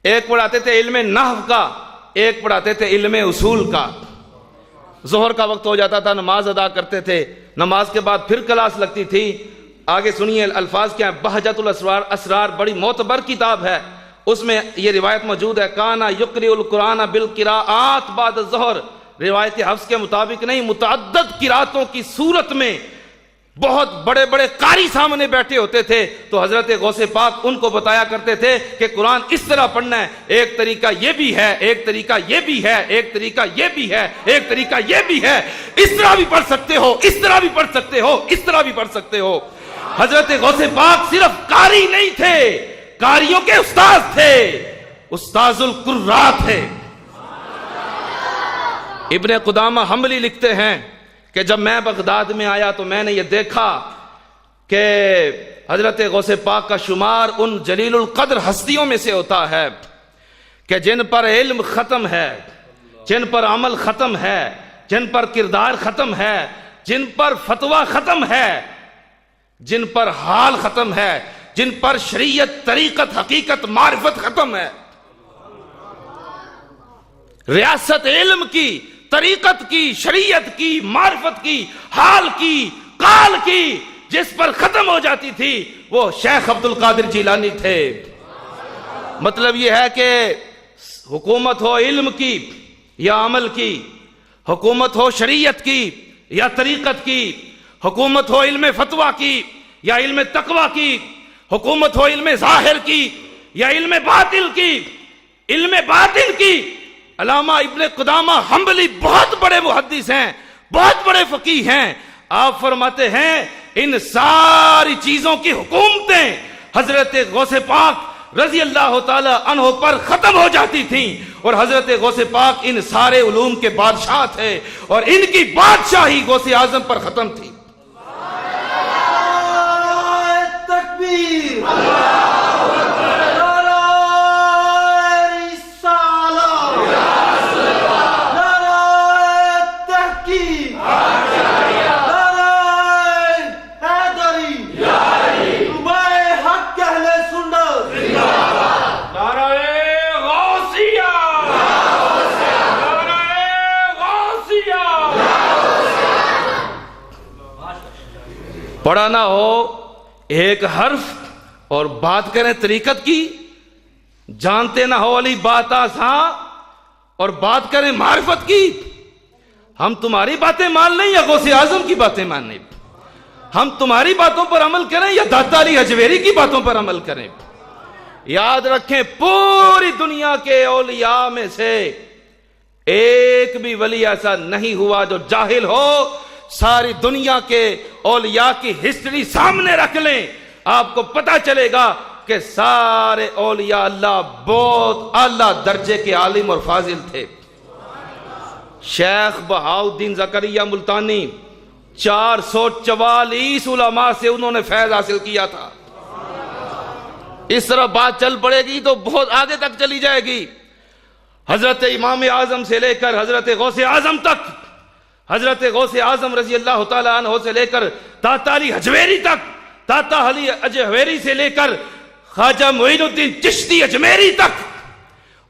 ایک پڑھاتے تھے علم نحو کا، ایک پڑھاتے تھے علم اصول کا. ظہر کا وقت ہو جاتا تھا، نماز ادا کرتے تھے، نماز کے بعد پھر کلاس لگتی تھی. آگے سنیے الفاظ کیا ہیں. بہجت الاسرار، اسرار بڑی معتبر کتاب ہے، اس میں یہ روایت موجود ہے، کانا یقرئ القرآن بالقراءات بعد الظہر. روایت حفظ کے مطابق نہیں، متعدد قراتوں کی صورت میں بہت بڑے بڑے قاری سامنے بیٹھے ہوتے تھے تو حضرت غوث پاک ان کو بتایا کرتے تھے کہ قرآن اس طرح پڑھنا ہے، ایک طریقہ یہ بھی ہے، ایک طریقہ یہ بھی ہے، ایک طریقہ یہ بھی ہے، ایک طریقہ یہ بھی ہے، اس طرح بھی پڑھ سکتے ہو، اس طرح بھی پڑھ سکتے ہو، اس طرح بھی پڑھ سکتے ہو۔ حضرت غوث پاک صرف قاری نہیں تھے، قاریوں کے استاد تھے، استاذ القراء تھے۔ ابن قدامہ حنبلی لکھتے ہیں کہ جب میں بغداد میں آیا تو میں نے یہ دیکھا کہ حضرت غوث پاک کا شمار ان جلیل القدر ہستیوں میں سے ہوتا ہے کہ جن پر علم ختم ہے، جن پر عمل ختم ہے، جن پر کردار ختم ہے، جن پر فتویٰ ختم ہے، جن پر حال ختم ہے، جن پر شریعت، طریقت، حقیقت، معرفت ختم ہے۔ ریاست علم کی، طریقت کی، شریعت کی، معرفت کی، حال کی، قال کی جس پر ختم ہو جاتی تھی وہ شیخ عبد القادر جیلانی تھے۔ مطلب یہ ہے کہ حکومت ہو علم کی یا عمل کی، حکومت ہو شریعت کی یا طریقت کی، حکومت ہو علم فتویٰ کی یا علم تقویٰ کی، حکومت ہو علم ظاہر کی یا علم باطل کی، علم باطن کی۔ علامہ ابن قدامہ حنبلی بہت بڑے محدث ہیں، بہت بڑے فقیہ ہیں۔ آپ فرماتے ہیں ان ساری چیزوں کی حکومتیں حضرت غوث پاک رضی اللہ تعالی عنہ پر ختم ہو جاتی تھیں، اور حضرت غوث پاک ان سارے علوم کے بادشاہ تھے، اور ان کی بادشاہی غوث اعظم پر ختم تھی۔ تکبیر، پڑھا نہ ہو ایک حرف اور بات کریں طریقت کی، جانتے نہ ہو علی بات آساں اور بات کریں معرفت کی۔ ہم تمہاری باتیں مان لیں یا غوث اعظم کی باتیں مان لیں؟ ہم تمہاری باتوں پر عمل کریں یا داتا علی حجویری کی باتوں پر عمل کریں؟ یاد رکھیں پوری دنیا کے اولیاء میں سے ایک بھی ولی ایسا نہیں ہوا جو جاہل ہو۔ ساری دنیا کے اولیاء کی ہسٹری سامنے رکھ لیں، آپ کو پتا چلے گا کہ سارے اولیاء اللہ بہت اعلیٰ درجے کے عالم اور فاضل تھے۔ شیخ بہاؤالدین زکریا ملتانی 444 علماء سے انہوں نے فیض حاصل کیا تھا۔ اس طرح بات چل پڑے گی تو بہت آگے تک چلی جائے گی۔ حضرت امام اعظم سے لے کر حضرت غوث اعظم تک، حضرت غوث اعظم رضی اللہ تعالیٰ عنہ سے لے کر داتا علی حجویری تک، داتا علی حجویری سے لے کر خواجہ معین الدین چشتی اجمیری تک،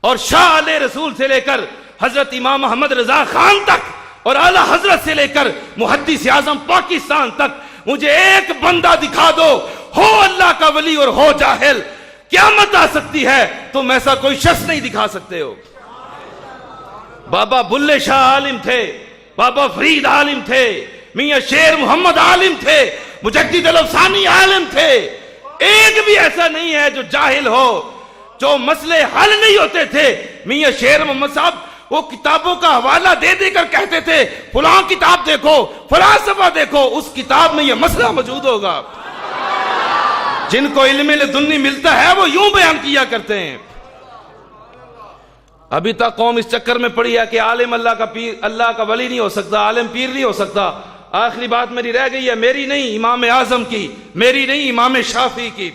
اور شاہ علیہ رسول سے لے کر حضرت امام محمد رضا خان تک، اور اعلیٰ حضرت سے لے کر محدث اعظم پاکستان تک، مجھے ایک بندہ دکھا دو ہو اللہ کا ولی اور ہو جاہل، قیامت آ سکتی ہے تم ایسا کوئی شخص نہیں دکھا سکتے ہو۔ بابا بلے شاہ عالم تھے، بابا فرید عالم تھے، میاں شیر محمد عالم تھے، مجدد الافسانی عالم تھے۔ ایک بھی ایسا نہیں ہے جو جاہل ہو، جو مسئلے حل نہیں ہوتے تھے۔ میاں شیر محمد صاحب وہ کتابوں کا حوالہ دے دے کر کہتے تھے فلاں کتاب دیکھو، فلاں صفحہ دیکھو، اس کتاب میں یہ مسئلہ موجود ہوگا۔ جن کو علم لدنی ملتا ہے وہ یوں بیان کیا کرتے ہیں۔ ابھی تک قوم اس چکر میں پڑی ہے کہ عالم اللہ کا پیر، اللہ کا ولی نہیں ہو سکتا، عالم پیر نہیں ہو سکتا۔ آخری بات میری رہ گئی ہے، میری نہیں امام اعظم کی، میری نہیں امام شافعی کی،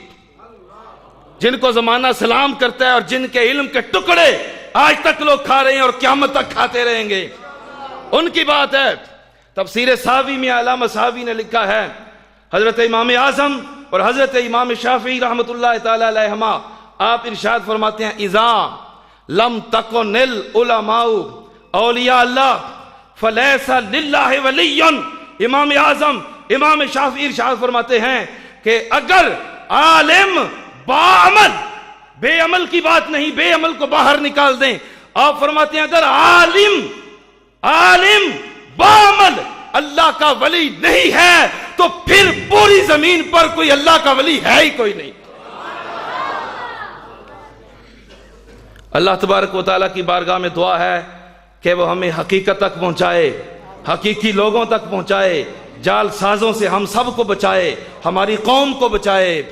جن کو زمانہ سلام کرتا ہے اور جن کے علم کے ٹکڑے آج تک لوگ کھا رہے ہیں اور قیامت تک کھاتے رہیں گے، ان کی بات ہے۔ تفسیر ساوی میں علامہ ساوی نے لکھا ہے حضرت امام اعظم اور حضرت امام شافعی رحمۃ اللہ تعالی علیہما، آپ ارشاد فرماتے ہیں اذا لم تکن العلماء اولیاء اللہ فلیس للہ ولی۔ امام اعظم امام شافعی ارشاد فرماتے ہیں کہ اگر عالم باعمل، بے عمل کی بات نہیں، بے عمل کو باہر نکال دیں، آپ فرماتے ہیں اگر عالم بعمل اللہ کا ولی نہیں ہے تو پھر پوری زمین پر کوئی اللہ کا ولی ہے ہی کوئی نہیں. اللہ تبارک و تعالیٰ کی بارگاہ میں دعا ہے کہ وہ ہمیں حقیقت تک پہنچائے، حقیقی لوگوں تک پہنچائے، جال سازوں سے ہم سب کو بچائے، ہماری قوم کو بچائے،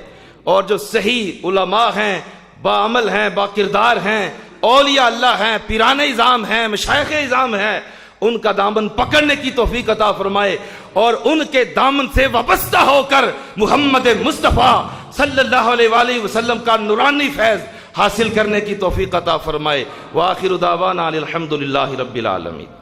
اور جو صحیح علماء ہیں، باعمل ہیں، با کردار ہیں، اولیاء اللہ ہیں، پیران اعظام ہیں، مشائخ اعظام ہیں، ان کا دامن پکڑنے کی توفیق عطا فرمائے اور ان کے دامن سے وابستہ ہو کر محمد مصطفیٰ صلی اللہ علیہ وآلہ وسلم کا نورانی فیض حاصل کرنے کی توفیق عطا فرمائے. وآخر دعوانا الحمدللہ رب العالمین.